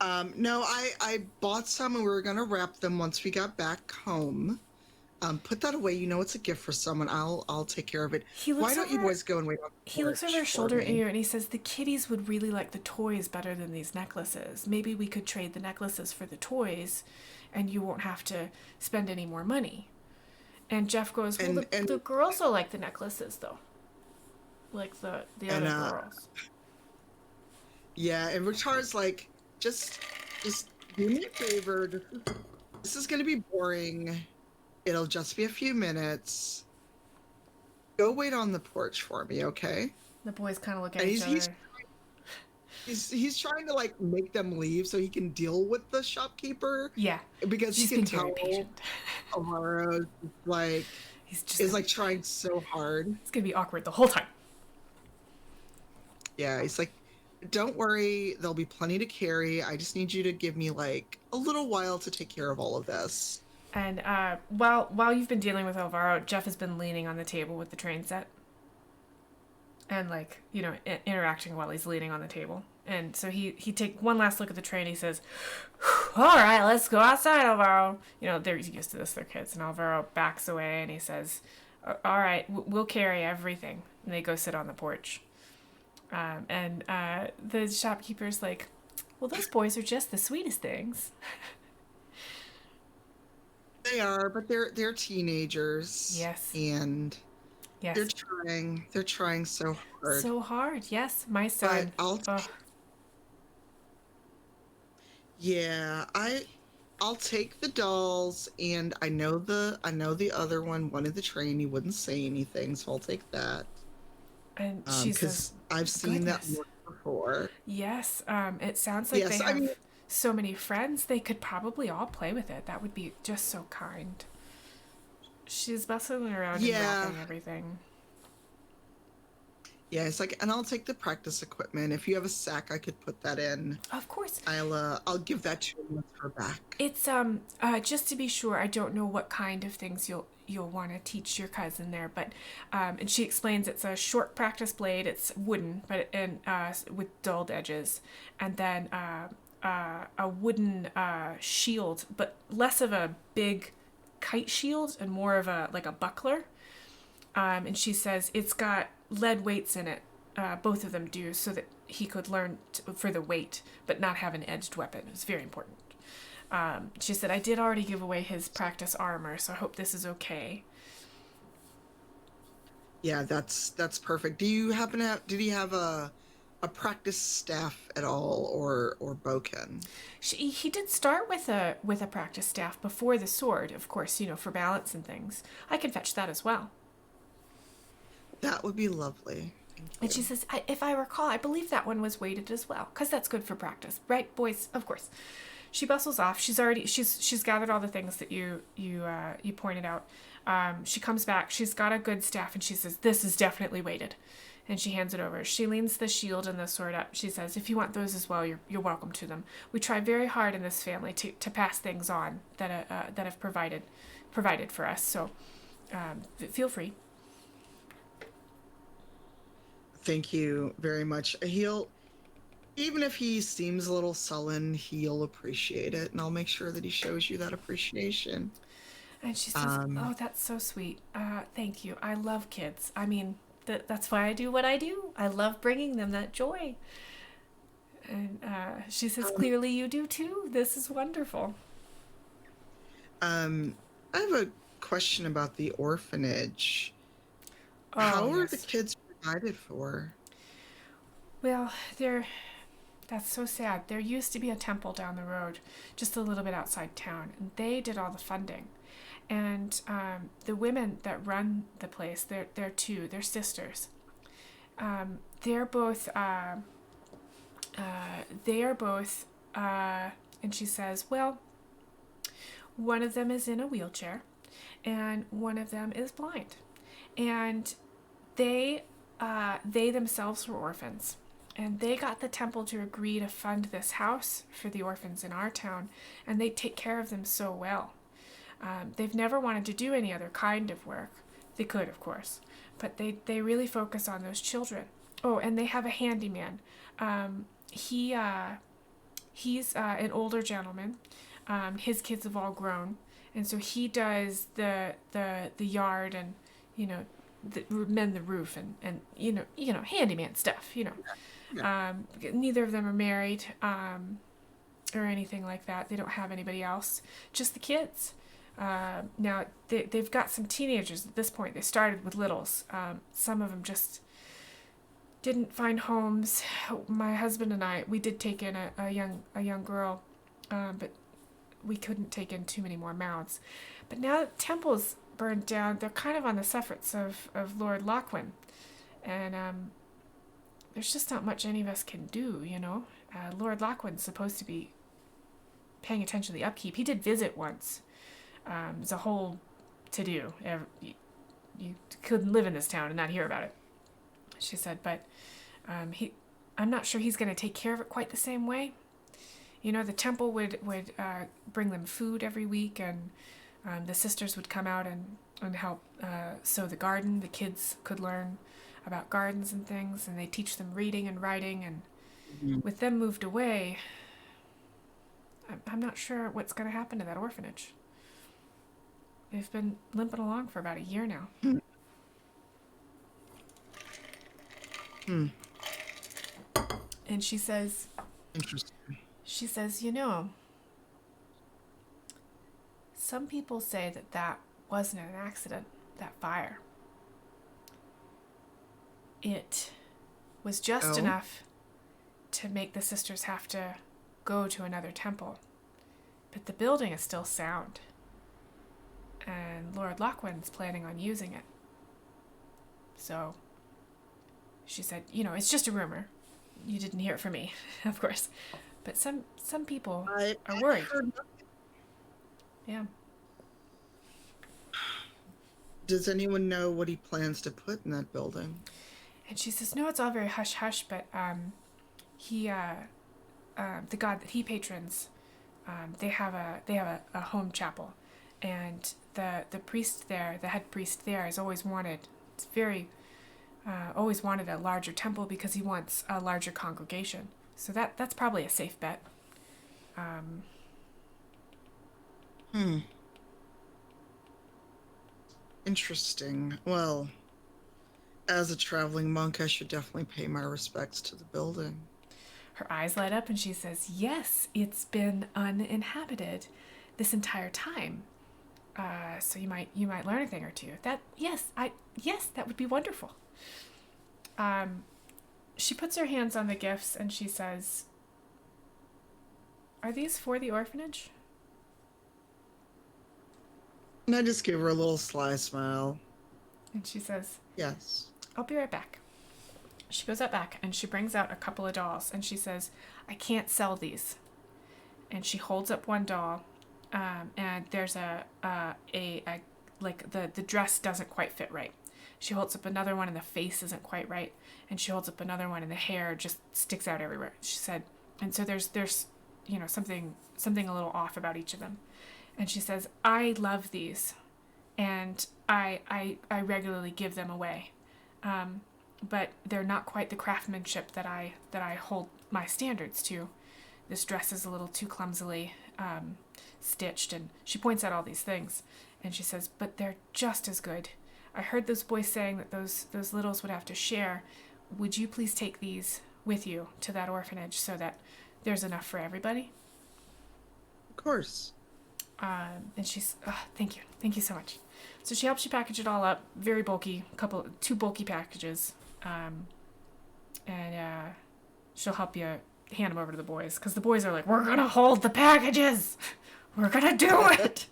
No, I bought some and we were gonna wrap them once we got back home. Put that away. It's a gift for someone. I'll take care of it. Why don't you boys go and wait on the He looks over his porch for shoulder at me? you and he says, the kiddies would really like the toys better than these necklaces. Maybe we could trade the necklaces for the toys and you won't have to spend any more money. And Jeff goes, well, the girls will like the necklaces, though. Like the other girls. Yeah, and Victoire's like, just do me a favor. This is gonna be boring. It'll just be a few minutes. Go wait on the porch for me, okay? The boys kind of look at each other. He's trying to like make them leave so he can deal with the shopkeeper. Yeah, because he can tell Alvaro like is like trying so hard. It's gonna be awkward the whole time. Yeah, he's like, don't worry, there'll be plenty to carry. I just need you to give me like a little while to take care of all of this. And while you've been dealing with Alvaro, Jeff has been leaning on the table with the train set. And like, interacting while he's leaning on the table. And so he take one last look at the train. He says, all right, let's go outside, Alvaro. They're used to this. They're kids. And Alvaro backs away and he says, all right, we'll carry everything. And they go sit on the porch. And the shopkeeper's like, well, those boys are just the sweetest things. They are, but they're teenagers. Yes. And yes. They're trying so hard. So hard, yes. My son. Yeah, I'll take the dolls, and I know the other one wanted the train. He wouldn't say anything, so I'll take that. And she says, I've seen that before. Yes, it sounds like they Yes, I mean, have so many friends. They could probably all play with it. That would be just so kind. She's bustling around and yeah, wrapping everything. yeah. It's like, and I'll take the practice equipment. If you have a sack, I could put that in. Of course. I'll give that to her with her back. It's just to be sure, I don't know what kind of things you'll want to teach your cousin there, but and she explains it's a short practice blade. It's wooden, but with dulled edges, and then a wooden shield, but less of a big kite shield and more of a like a buckler. And she says it's got lead weights in it. Both of them do, so that he could learn for the weight, but not have an edged weapon. It's very important. She said, I did already give away his practice armor, so I hope this is okay. Yeah, that's perfect. Do you happen to have, did he have a practice staff at all, or boken? He did start with a practice staff before the sword, of course, for balance and things. I can fetch that as well. That would be lovely. Thank And she you. says, if I recall, I believe that one was weighted as well, because that's good for practice, right, boys? Of course. She bustles off. She's gathered all the things that you pointed out. She comes back. She's got a good staff, and she says, "This is definitely weighted." And she hands it over. She leans the shield and the sword up. She says, "If you want those as well, you're welcome to them. We try very hard in this family to pass things on that have provided for us. So feel free." Thank you very much. He'll, even if he seems a little sullen, he'll appreciate it, and I'll make sure that he shows you that appreciation. And she says, Um, "Oh, that's so sweet. Thank you. I love kids. I mean, that's why I do what I do. I love bringing them that joy." And she says, um, "Clearly you do too. This is wonderful." um, I have a question about the orphanage. Oh, How are the yes. kids provided for? Well, that's so sad. There used to be a temple down the road, just a little bit outside town, and they did all the funding. And the women that run the place, they're two, they're sisters. They're both, they are both, and she says, well, one of them is in a wheelchair, and one of them is blind, and they themselves were orphans, and they got the temple to agree to fund this house for the orphans in our town, and they take care of them so well. They've never wanted to do any other kind of work. They could, of course, but they really focus on those children. Oh, and they have a handyman. He he's an older gentleman. His kids have all grown, and so he does the yard and mend the roof and handyman stuff. Yeah. Neither of them are married or anything like that. They don't have anybody else. Just the kids. Now they've got some teenagers at this point. They started with littles. Some of them just didn't find homes. My husband and I, we did take in a young girl, but we couldn't take in too many more mouths. But now that Temple's burned down, they're kind of on the sufferance of Lord Lochwin, and there's just not much any of us can do. Lord Lochwin's supposed to be paying attention to the upkeep. He did visit once. It's a whole to do. You couldn't live in this town and not hear about it, she said, but I'm not sure he's going to take care of it quite the same way. The temple would bring them food every week, and the sisters would come out and help sow the garden. The kids could learn about gardens and things, and they teach them reading and writing. And Mhm. with them moved away, I'm not sure what's going to happen to that orphanage. They've been limping along for about a year now. Hmm. And she says, Interesting. some people say that wasn't an accident, that fire. It was just Oh, enough to make the sisters have to go to another temple. But the building is still sound, and Lord Lochwin's planning on using it. So she said, it's just a rumor. you didn't hear it from me, of course. But some people are I worried. heard. Yeah. Does anyone know what he plans to put in that building? And she says, no, it's all very hush hush, but he the god that he patrons, they have a home chapel, and the priest there, the head priest there, has always wanted, it's very always wanted a larger temple because he wants a larger congregation. So that's probably a safe bet. Hmm. Interesting. Well, as a traveling monk, I should definitely pay my respects to the building. Her eyes light up and she says, yes, it's been uninhabited this entire time. So you might learn a thing or two. Yes, that would be wonderful. She puts her hands on the gifts and she says, are these for the orphanage? And I just give her a little sly smile. And she says, Yes. I'll be right back. She goes out back and she brings out a couple of dolls and she says, I can't sell these. And she holds up one doll, and there's a like the dress doesn't quite fit right. She holds up another one and the face isn't quite right, and she holds up another one and the hair just sticks out everywhere. She said, and so there's something a little off about each of them. And she says, I love these, and I regularly give them away, but they're not quite the craftsmanship that I hold my standards to. This dress is a little too clumsily stitched, and she points out all these things, and she says, but they're just as good. I heard those boys saying that those littles would have to share. Would you please take these with you to that orphanage so that there's enough for everybody? Of course. And she's, thank you so much. So she helps you package it all up, very bulky, two bulky packages, and she'll help you hand them over to the boys, because the boys are like, we're gonna hold the packages, we're gonna do it.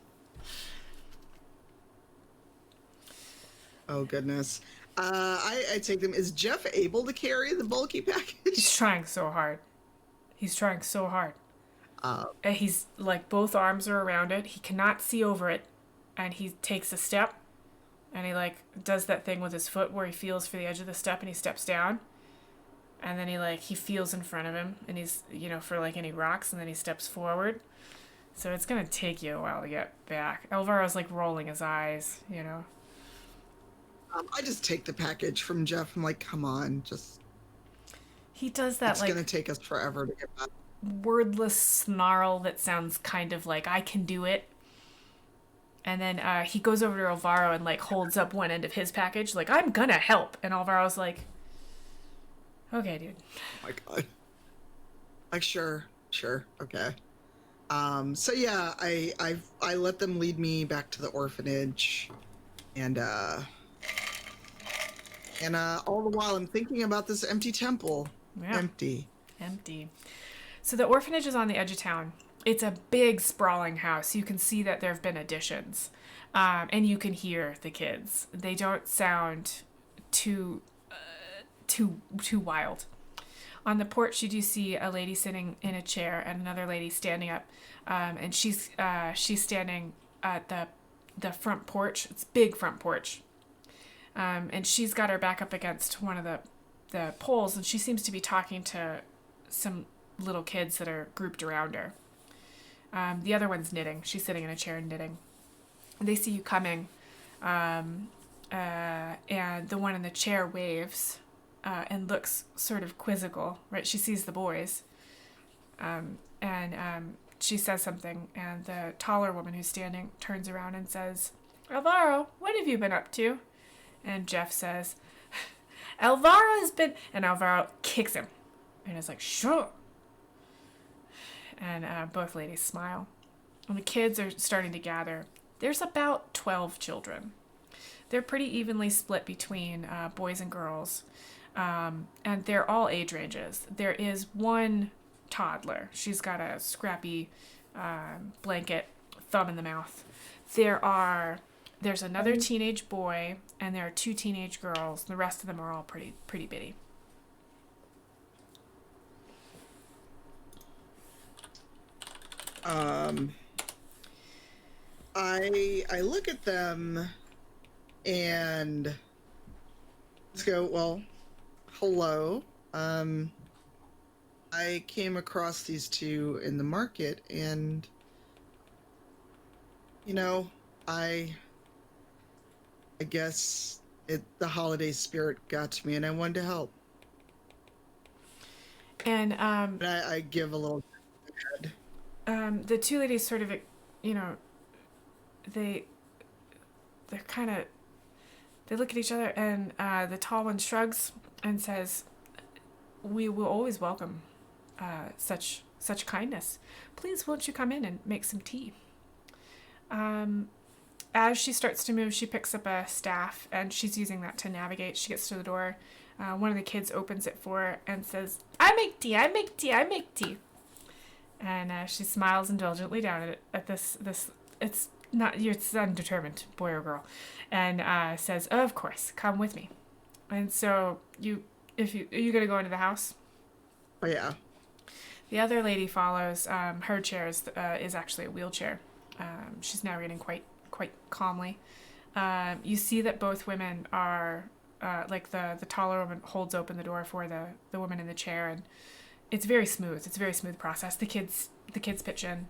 Oh goodness. I take them. Is Jeff able to carry the bulky package? He's trying so hard. And he's like, both arms are around it, he cannot see over it, and he takes a step, and he like does that thing with his foot where he feels for the edge of the step and he steps down, and then he feels in front of him, and he's for like any rocks, and then he steps forward. So it's gonna take you a while to get back. Alvaro's like rolling his eyes. I just take the package from Jeff. I'm like, come on, just. He does that it's like gonna take us forever to get back. wordless snarl that sounds kind of like I can do it. And then he goes over to Alvaro and like holds up one end of his package, like, I'm gonna help. And Alvaro's like, okay, dude. Oh my god. Like, sure, okay. So yeah, I let them lead me back to the orphanage, and all the while I'm thinking about this empty temple. Yeah. Empty. So the orphanage is on the edge of town. It's a big sprawling house. You can see that there have been additions, and you can hear the kids. They don't sound too wild. On the porch, you do see a lady sitting in a chair and another lady standing up, and she's standing at the front porch. It's a big front porch, and she's got her back up against one of the poles, and she seems to be talking to some little kids that are grouped around her. The other one's knitting. She's sitting in a chair and knitting. They see you coming, and the one in the chair waves and looks sort of quizzical, right? She sees the boys, and she says something, and the taller woman who's standing turns around and says, Alvaro, what have you been up to? And Jeff says, Alvaro has been... And Alvaro kicks him and is like, sure. And both ladies smile. And the kids are starting to gather. There's about 12 children. They're pretty evenly split between boys and girls. And they're all age ranges. There is one toddler. She's got a scrappy blanket, thumb in the mouth. There's another teenage boy, and there are two teenage girls. The rest of them are all pretty bitty. Um, I look at them and just go, well, hello. Um, I came across these two in the market, and you know, I I guess the holiday spirit got to me, and I wanted to help. And And I give a little head. the two ladies sort of, you know, they they're kind of they look at each other, and the tall one shrugs and says, "We will always welcome such kindness. Please, won't you come in and make some tea?" As she starts to move, she picks up a staff and she's using that to navigate. She gets to the door. One of the kids opens it for her and says, "I make tea, I make tea, I make tea." And she smiles indulgently down at this. It's not, it's undetermined, boy or girl, and says, "Of course, come with me." And so are you gonna go into the house? Oh yeah. The other lady follows. Her chair is actually a wheelchair. She's now reading quite calmly. You see that both women are like the taller woman holds open the door for the woman in the chair, and it's very smooth. It's a very smooth process. The kids pitch in.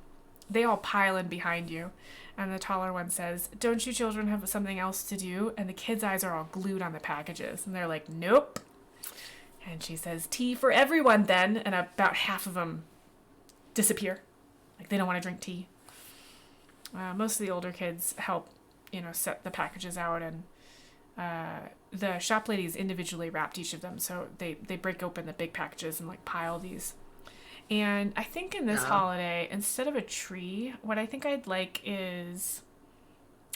They all pile in behind you, and the taller one says, "Don't you children have something else to do?" And the kids' eyes are all glued on the packages, and they're like, "Nope." And she says, "Tea for everyone then," and about half of them disappear. Like they don't want to drink tea. Most of the older kids help, set the packages out, and the shop ladies individually wrapped each of them, so they break open the big packages and like pile these. And I think in this holiday, instead of a tree, what I think I'd like is,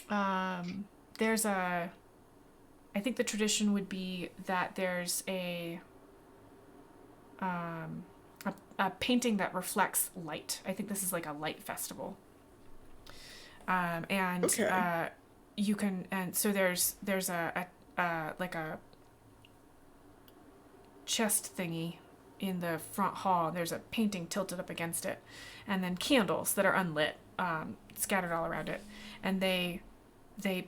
there's a. I think the tradition would be that there's a painting that reflects light. I think this is like a light festival. And Okay. you can, and so there's a like a chest thingy in the front hall. There's a painting tilted up against it, and then candles that are unlit, scattered all around it, and they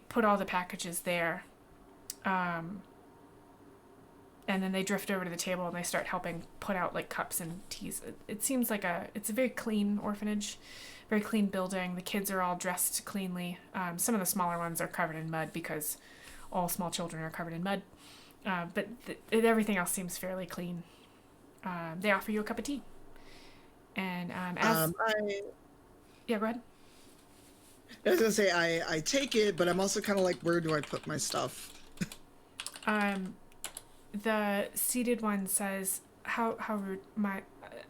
put all the packages there, and then they drift over to the table and they start helping put out like cups and teas. It seems like it's a very clean orphanage, very clean building. The kids are all dressed cleanly. Some of the smaller ones are covered in mud because all small children are covered in mud. But everything else seems fairly clean. They offer you a cup of tea. And yeah, go ahead. I was gonna say I take it, but I'm also kind of like, where do I put my stuff? The seated one says, "How rude, my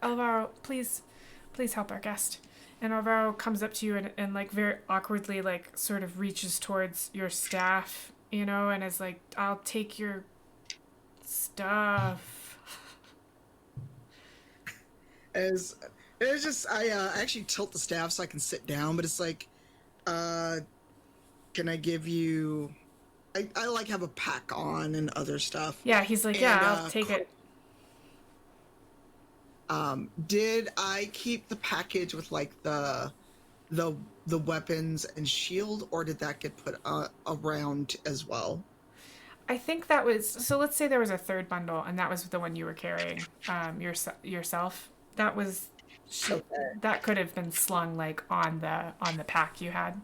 Alvaro, please help our guest." And Alvaro comes up to you and like very awkwardly like sort of reaches towards your staff, and is like, "I'll take your stuff." As it's just I actually tilt the staff so I can sit down, but it's like, can I give you? I like have a pack on and other stuff. Yeah, he's like, And, "Yeah, I'll take it." Did I keep the package with like the weapons and shield, or did that get put around as well? I think that was, so let's say there was a third bundle and that was the one you were carrying, yourself. That was Okay. that could have been slung like on the pack you had,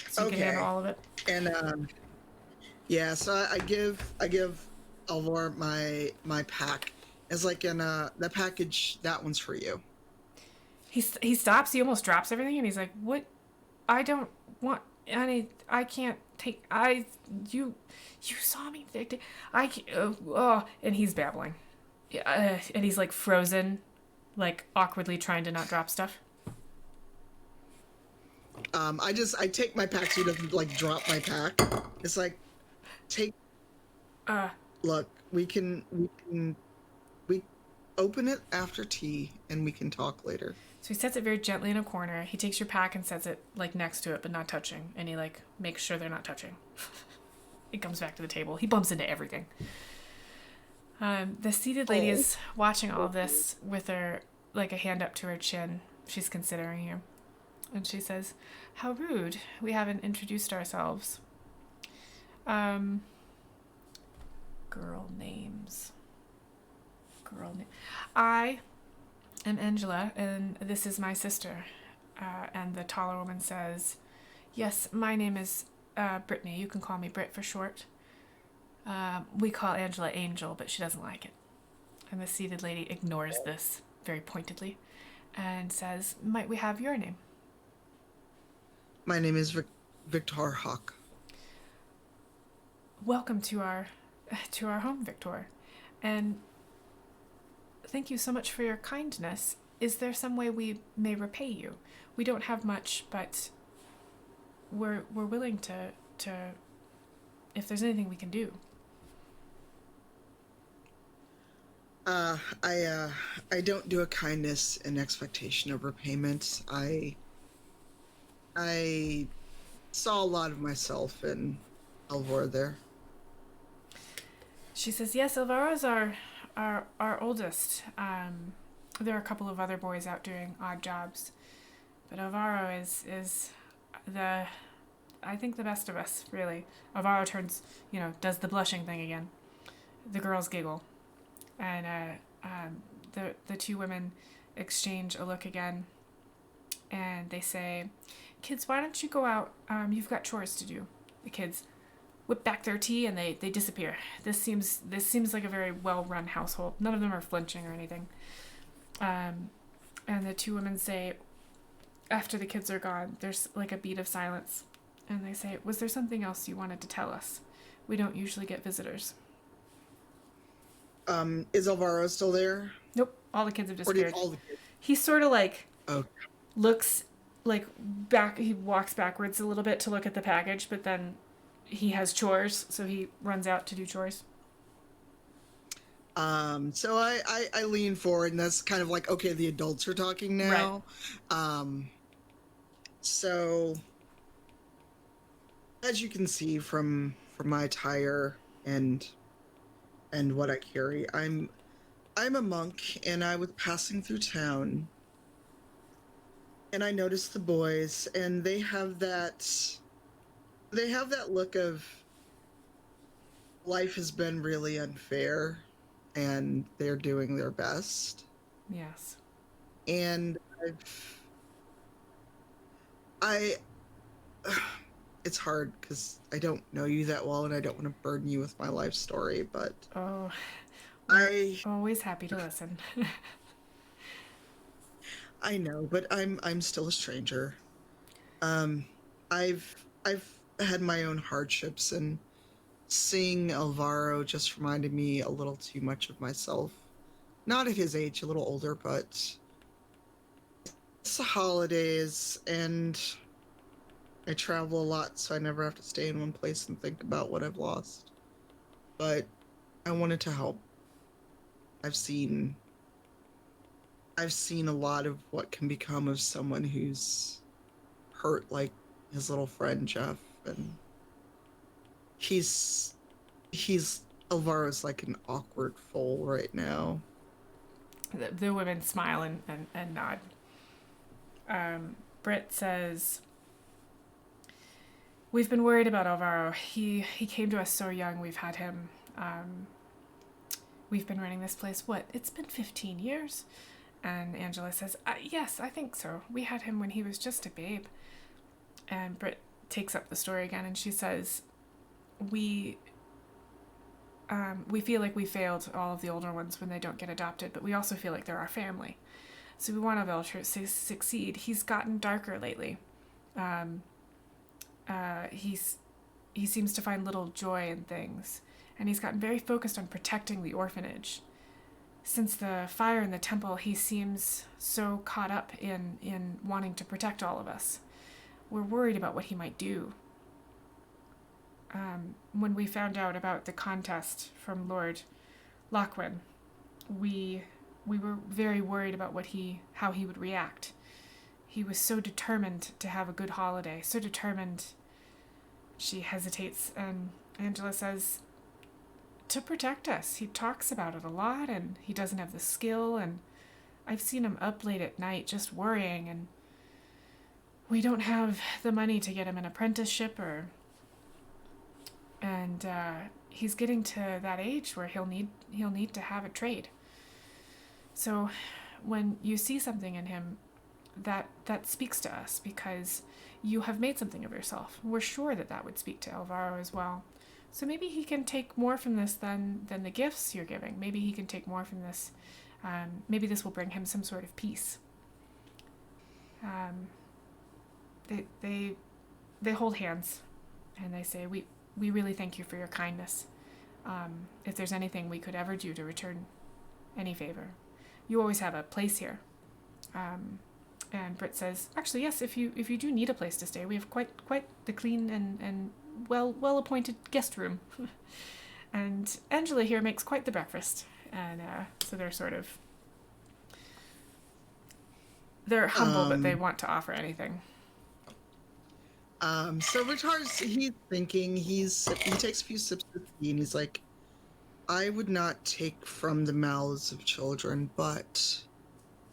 so you could handle all of it. And yeah, so I give Alvor my pack as like in that package. That one's for you. He stops. He almost drops everything, and he's like, "What? I don't want any. I can't take. You saw me. I can't, and he's babbling. Yeah, and he's like frozen, like awkwardly trying to not drop stuff. I take my pack so he doesn't like drop my pack. It's like take. Look, we open it after tea and we can talk later. So he sets it very gently in a corner. He takes your pack and sets it like next to it, but not touching. And he like makes sure they're not touching. He comes back to the table. He bumps into everything. The seated lady is watching all of this with her like a hand up to her chin, she's considering you. And she says, "How rude. We haven't introduced ourselves." Um, girl names. I am Angela, and this is my sister. And the taller woman says, "Yes, my name is Brittany. You can call me Britt for short." We call Angela Angel, but she doesn't like it. And the seated lady ignores this very pointedly and says, "Might we have your name?" My name is Victoire Hawk. "Welcome to our home, Victoire. And thank you so much for your kindness. Is there some way we may repay you? We don't have much, but we're willing to if there's anything we can do." I don't do a kindness in expectation of repayment. I saw a lot of myself in Alvor there. She says, "Yes, Alvaro's our oldest. There are a couple of other boys out doing odd jobs, but Alvaro is the I think the best of us, really." Alvaro turns, does the blushing thing again. The girls giggle, and the two women exchange a look again, and they say, "Kids, why don't you go out? You've got chores to do." The kids whip back their tea and they disappear. This seems like a very well-run household. None of them are flinching or anything. And the two women say, after the kids are gone, there's like a beat of silence, and they say, "Was there something else you wanted to tell us? We don't usually get visitors." Is Alvaro still there? Nope, all the kids have disappeared. All the kids? He sort of Okay. looks back. He walks backwards a little bit to look at the package, but then he has chores, so he runs out to do chores. So I lean forward, and that's kind of like, okay, the adults are talking now. Right. So as you can see from my attire and what I carry, I'm a monk, and I was passing through town, and I noticed the boys, and they have that look of life has been really unfair, and they're doing their best. Yes. And it's hard because I don't know you that well, and I don't want to burden you with my life story, but we're always happy to listen. I know, but I'm still a stranger. I've had my own hardships, and seeing Alvaro just reminded me a little too much of myself. Not at his age, a little older, but it's the holidays, and I travel a lot, so I never have to stay in one place and think about what I've lost. But I wanted to help. I've seen a lot of what can become of someone who's hurt, like his little friend Jeff, and he's Alvaro's like an awkward foal right now. The women smile and nod. Britt says, "We've been worried about Alvaro. He came to us so young. We've had him. We've been running this place. What? It's been 15 years." And Angela says, "Yes, I think so. We had him when he was just a babe." And Britt takes up the story again, and she says, we feel like we failed all of the older ones when they don't get adopted, but we also feel like they're our family. So we want Alvaro to succeed. He's gotten darker lately. He seems to find little joy in things, and he's gotten very focused on protecting the orphanage. Since the fire in the temple, he seems so caught up in wanting to protect all of us. We're worried about what he might do. When we found out about the contest from Lord Lochwin, we were very worried about how he would react. He was so determined to have a good holiday, so determined. She hesitates, and Angela says, "To protect us. He talks about it a lot, and he doesn't have the skill, and I've seen him up late at night just worrying, and we don't have the money to get him an apprenticeship and he's getting to that age where he'll need to have a trade. So when you see something in him, that speaks to us because you have made something of yourself. We're sure that would speak to Alvaro as well. So maybe he can take more from this than the gifts you're giving. Maybe he can take more from this. Maybe this will bring him some sort of peace. Um, they hold hands, and they say, we really thank you for your kindness. If there's anything we could ever do to return any favor, you always have a place here. And Britt says, actually, yes, if you do need a place to stay, we have quite the clean and well appointed guest room. And Angela here makes quite the breakfast. And so they're humble, but they want to offer anything. So Victoire's, he's thinking, he takes a few sips of tea and he's like, I would not take from the mouths of children, but,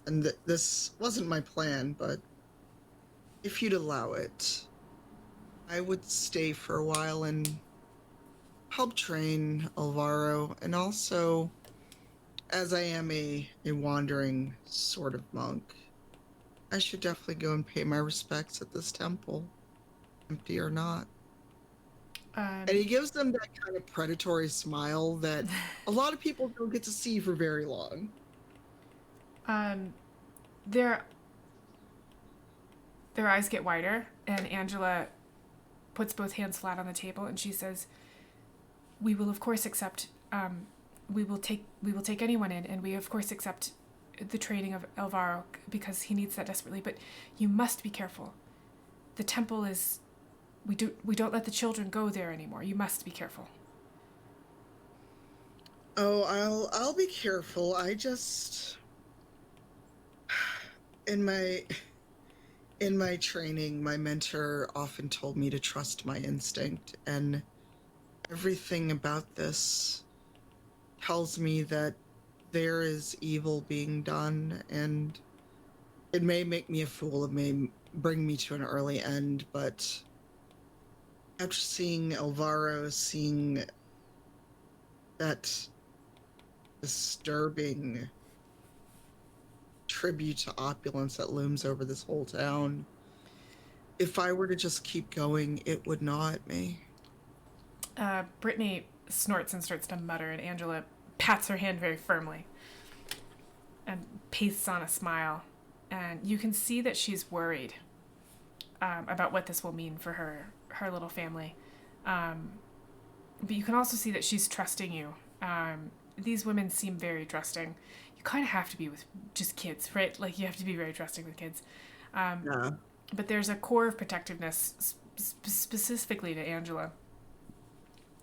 and this wasn't my plan, but if you'd allow it, I would stay for a while and help train Alvaro, and also, as I am a wandering sort of monk, I should definitely go and pay my respects at this temple, empty or not. And he gives them that kind of predatory smile that a lot of people don't get to see for very long. Their eyes get wider, and Angela puts both hands flat on the table, and she says, "We will of course accept. We will take anyone in, and we of course accept the training of Alvaro because he needs that desperately. But you must be careful. The temple is. We don't let the children go there anymore. You must be careful." Oh, I'll be careful. I just in my training, my mentor often told me to trust my instinct, and everything about this tells me that there is evil being done, and it may make me a fool, it may bring me to an early end, but after seeing Alvaro, seeing that disturbing tribute to opulence that looms over this whole town, if I were to just keep going, it would gnaw at me. Brittany snorts and starts to mutter, and Angela pats her hand very firmly and pastes on a smile. And you can see that she's worried about what this will mean for her little family. But you can also see that she's trusting you. These women seem very trusting. You kind of have to be with just kids, right? Like, you have to be very trusting with kids. Yeah. But there's a core of protectiveness specifically to Angela.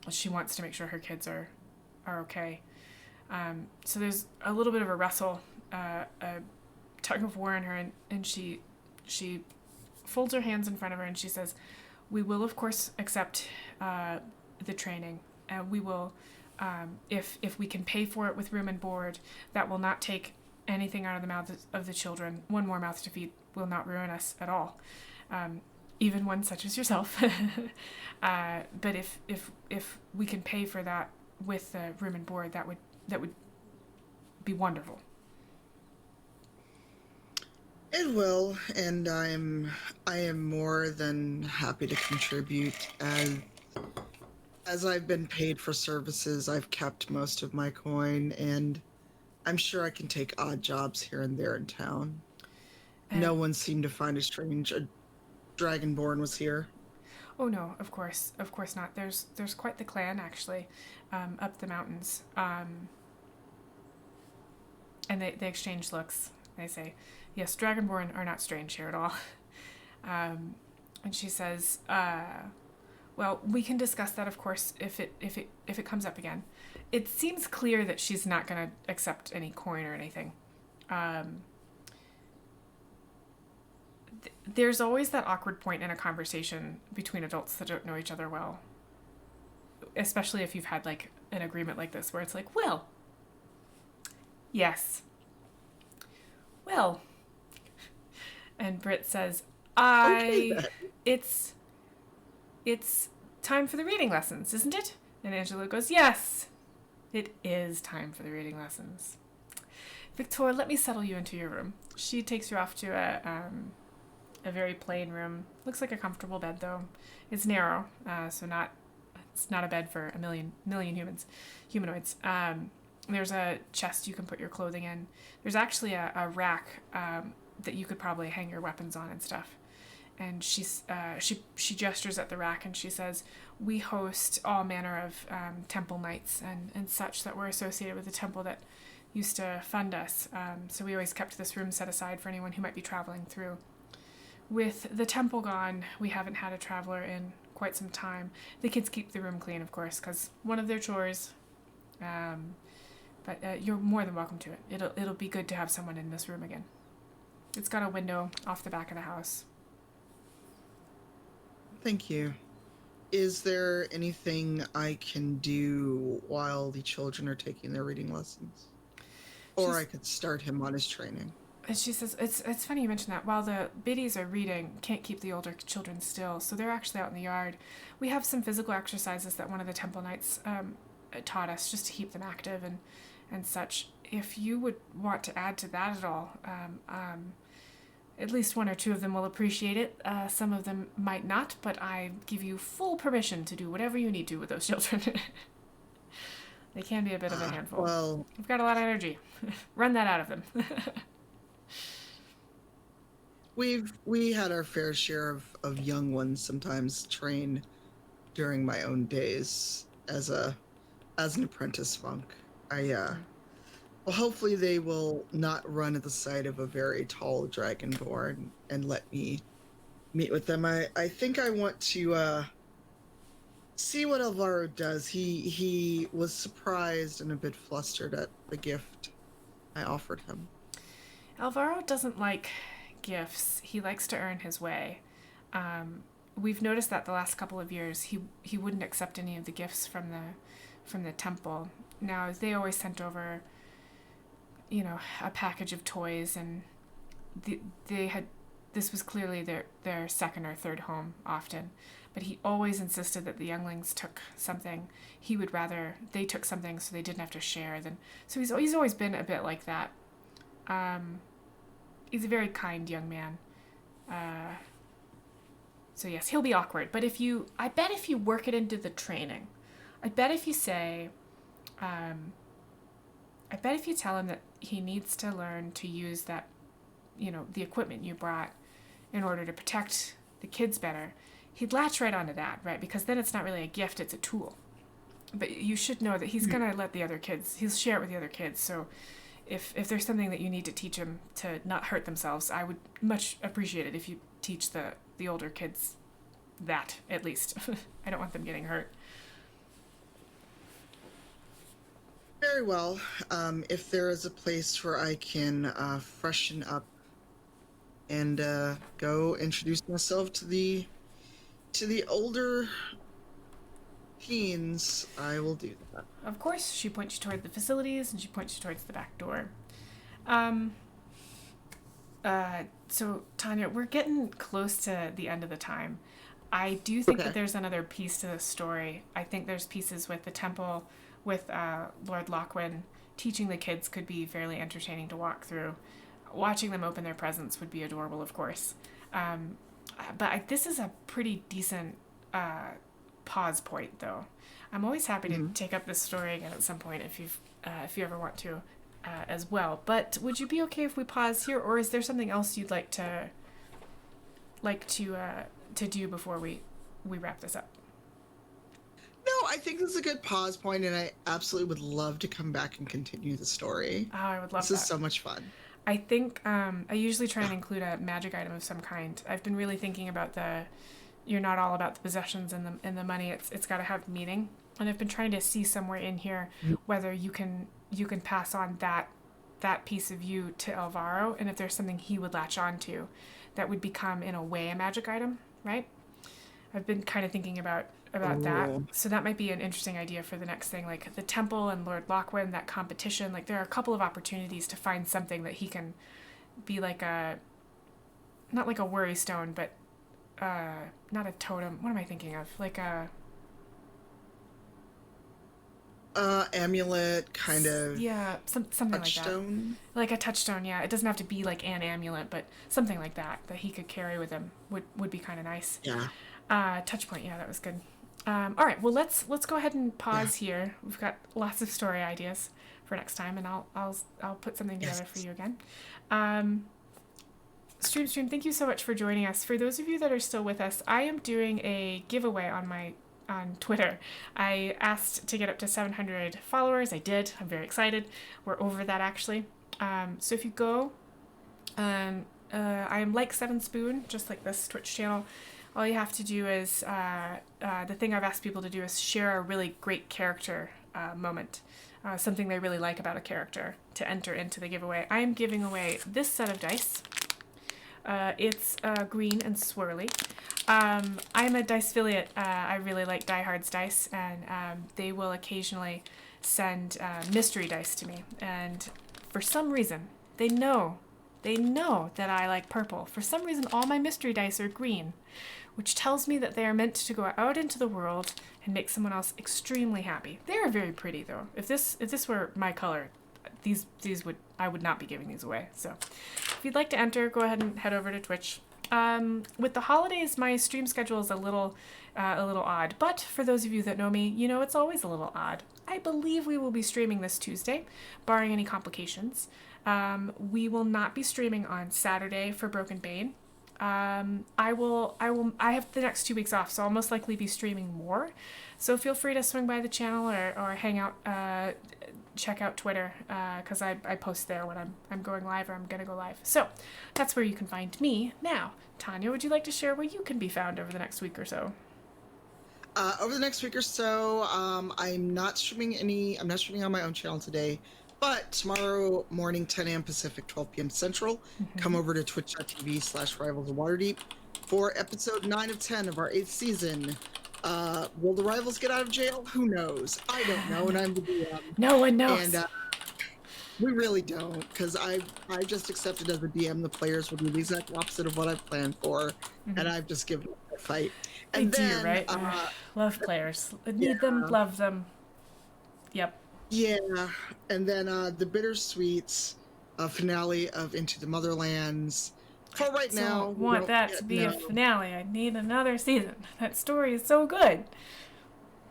She wants to make sure her kids are okay. So there's a little bit of a wrestle, a tug of war in her, and she folds her hands in front of her and she says, "We will of course accept the training, and we will, if we can pay for it with room and board, that will not take anything out of the mouths of the children. One more mouth to feed will not ruin us at all, even one such as yourself. But if we can pay for that with room and board, that would be wonderful." It will, and I am more than happy to contribute. As I've been paid for services, I've kept most of my coin, and I'm sure I can take odd jobs here and there in town. No one seemed to find it strange a Dragonborn was here. Oh no, of course not. There's quite the clan actually, up the mountains. And they exchange looks. They say, "Yes, Dragonborn are not strange here at all." And she says, "Well, we can discuss that, of course, if it comes up again." It seems clear that she's not going to accept any coin or anything. There's always that awkward point in a conversation between adults that don't know each other well, especially if you've had like an agreement like this where it's like, "Well, yes, Well, and Britt says, Okay I. then. It's. It's time for the reading lessons, isn't it? And Angela goes, Yes, it is time for the reading lessons. Victoire, let me settle you into your room. She takes you off to a very plain room. Looks like a comfortable bed, though. It's narrow, so it's not a bed for a million humanoids. There's a chest you can put your clothing in. There's actually a rack that you could probably hang your weapons on and stuff. And she gestures at the rack and she says, "We host all manner of temple nights and such that were associated with the temple that used to fund us. So we always kept this room set aside for anyone who might be traveling through. With the temple gone, we haven't had a traveler in quite some time. The kids keep the room clean, of course, because one of their chores. But you're more than welcome to it. It'll be good to have someone in this room again. It's got a window off the back of the house." Thank you. Is there anything I can do while the children are taking their reading lessons? Or I could start him on his training. And she says, it's funny you mention that. While the biddies are reading, can't keep the older children still, so they're actually out in the yard. We have some physical exercises that one of the temple knights taught us just to keep them active and such. If you would want to add to that at all, at least one or two of them will appreciate it. Some of them might not, but I give you full permission to do whatever you need to with those children. They can be a bit of a handful. Well, You've got a lot of energy. Run that out of them. we had our fair share of young ones sometimes train during my own days as an apprentice monk. Well, hopefully they will not run at the sight of a very tall dragonborn and let me meet with them. I think I want to see what Alvaro does. He was surprised and a bit flustered at the gift I offered him. Alvaro doesn't like gifts. He likes to earn his way. We've noticed that the last couple of years he wouldn't accept any of the gifts from the temple. Now they always sent over, a package of toys, and this was clearly their second or third home often. But he always insisted that the younglings took something. He would rather they took something so they didn't have to share. So he's always been a bit like that. He's a very kind young man. So yes, he'll be awkward. But I bet if you work it into the training, I bet if you say, I bet if you tell him that he needs to learn to use that, the equipment you brought in order to protect the kids better, he'd latch right onto that, right? Because then it's not really a gift, it's a tool. But you should know that he's going to let he'll share it with the other kids. So if there's something that you need to teach him to not hurt themselves, I would much appreciate it if you teach the older kids that, at least. I don't want them getting hurt. Very well. If there is a place where I can freshen up and go introduce myself to the older teens, I will do that. Of course, she points you toward the facilities, and she points you towards the back door. So, Tanya, we're getting close to the end of the time. I do think that there's another piece to the story. I think there's pieces with the temple, with Lord Lochwin. Teaching the kids could be fairly entertaining to walk through. Watching them open their presents would be adorable, of course. But this is a pretty decent pause point, though. I'm always happy to take up this story again at some point if you ever want to, as well. But would you be okay if we pause here, or is there something else you'd like to do before we wrap this up? No, I think this is a good pause point, and I absolutely would love to come back and continue the story. Oh, I would love that. This is so much fun. I think I usually try and include a magic item of some kind. I've been really thinking about you're not all about the possessions and the money. It's got to have meaning, and I've been trying to see somewhere in here whether you can pass on that piece of you to Alvaro, and if there's something he would latch on to that would become in a way a magic item, right? I've been kind of thinking about that. So that might be an interesting idea for the next thing, like the temple and Lord Lochwin, that competition. Like there are a couple of opportunities to find something that he can be like a, not like a worry stone, but not a totem. What am I thinking of? Like a amulet kind of yeah, something like that. touchstone. Like a touchstone, yeah. It doesn't have to be like an amulet, but something like that that he could carry with him would be kind of nice. Yeah. Touch point, yeah, that was good. All right, well let's go ahead and pause here. We've got lots of story ideas for next time, and I'll put something together for you again. Stream, thank you so much for joining us. For those of you that are still with us, I am doing a giveaway on Twitter. I asked to get up to 700 followers. I did. I'm very excited. We're over that actually. So if you go, I am like Seven Spoon, just like this Twitch channel. All you have to do is the thing I've asked people to do is share a really great character moment, something they really like about a character to enter into the giveaway. I am giving away this set of dice. It's green and swirly. I'm a dice affiliate. I really like Die Hard's dice, and they will occasionally send mystery dice to me. And for some reason, they know that I like purple. For some reason, all my mystery dice are green, which tells me that they are meant to go out into the world and make someone else extremely happy. They are very pretty, though. If this were my color, I would not be giving these away. So if you'd like to enter, go ahead and head over to Twitch. With the holidays, my stream schedule is a little odd, but for those of you that know me, you know it's always a little odd. I believe we will be streaming this Tuesday, barring any complications. We will not be streaming on Saturday for Broken Bane. I have the next 2 weeks off, so I'll most likely be streaming more. So feel free to swing by the channel or hang out, check out Twitter, because I post there when I'm going live or I'm going to go live. So that's where you can find me. Now, Tanya, would you like to share where you can be found over the next week or so? Over the next week or so, I'm not streaming on my own channel today, but tomorrow morning, 10 a.m. Pacific, 12 p.m. Central, come over to twitch.tv/Rivals of Waterdeep for episode 9 of 10 of our 8th season. Will the rivals get out of jail? Who knows? I don't know, and I'm the DM. No one knows. And we really don't, because I just accepted as a DM the players will do the exact opposite of what I've planned for, and I've just given up that fight. And I do, right? Love players. Need them, love them. Yep. Yeah, and then the Bittersweets finale of Into the Motherlands. For right now, I want that to be a finale. I need another season. That story is so good.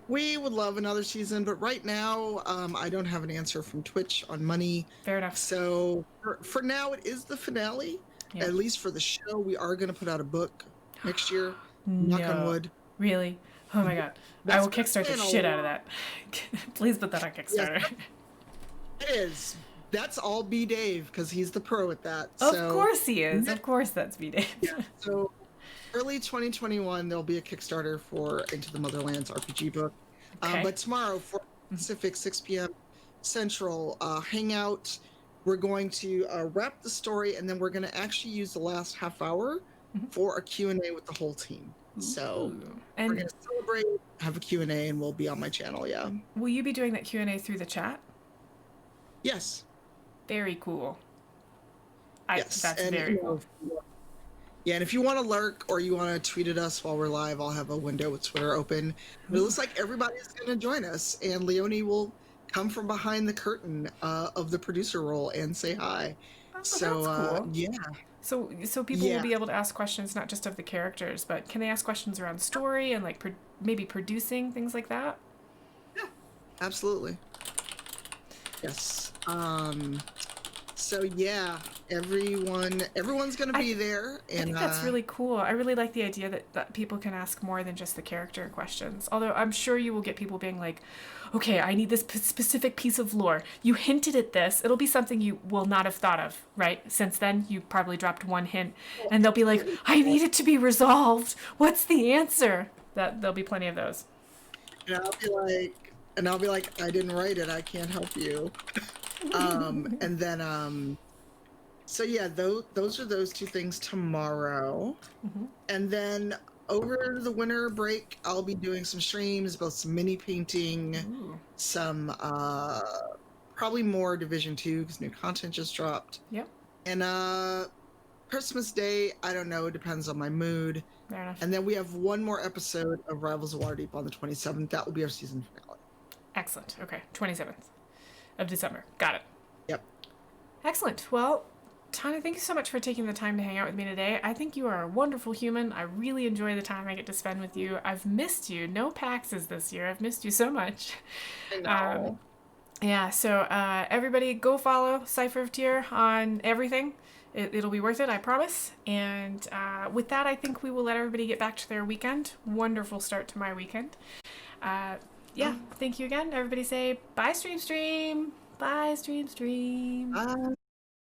We would love another season, but right now, I don't have an answer from Twitch on money. Fair enough. So for now, it is the finale. Yeah. At least for the show, we are going to put out a book next year. Knock on wood. Really? Oh my god. I will Kickstart the shit out of that. Please put that on Kickstarter. Yes, it is. That's all B Dave, because he's the pro at that. Of course he is. Of course that's B Dave. Yeah. So early 2021, there'll be a Kickstarter for Into the Motherlands RPG book. Okay. But tomorrow, 4 Pacific, 6 p.m. Central, hangout. We're going to wrap the story, and then we're going to actually use the last half hour for a Q&A with the whole team. So we're going to celebrate, have a Q&A, and we'll be on my channel, yeah. Will you be doing that Q&A through the chat? Yes. Very cool. Yes. That's very cool. Yeah, and if you want to lurk or you want to tweet at us while we're live, I'll have a window with Twitter open. But it looks like everybody's going to join us, and Leonie will come from behind the curtain of the producer role and say hi. Oh, so that's cool. Yeah. So people will be able to ask questions not just of the characters, but can they ask questions around story and like maybe producing, things like that? Yeah, absolutely. Yes. So yeah, everyone's gonna be there, and I think that's really cool. I really like the idea that people can ask more than just the character questions. Although I'm sure you will get people being like, okay, I need this specific piece of lore. You hinted at this. It'll be something you will not have thought of, right? Since then, you probably dropped one hint, and they'll be like, I need it to be resolved. What's the answer? There'll be plenty of those. And I'll be like, I didn't write it. I can't help you. And then, so yeah, those are those two things tomorrow. And then over the winter break, I'll be doing some streams, both some mini painting, some, probably more Division 2 because new content just dropped. Yep. And Christmas Day, I don't know. It depends on my mood. Fair enough. And then we have one more episode of Rivals of Waterdeep on the 27th. That will be our season finale. Excellent. Okay, 27th of December. Got it. Yep. Excellent. Well, Tanya, thank you so much for taking the time to hang out with me today. I think you are a wonderful human. I really enjoy the time I get to spend with you. I've missed you. No PAXs this year. I've missed you so much. I know. Yeah, so everybody go follow Cypher of Tyr on everything. It'll be worth it, I promise. And with that, I think we will let everybody get back to their weekend. Wonderful start to my weekend. Yeah, thank you again. Everybody say bye, Stream. Bye, Stream. Bye.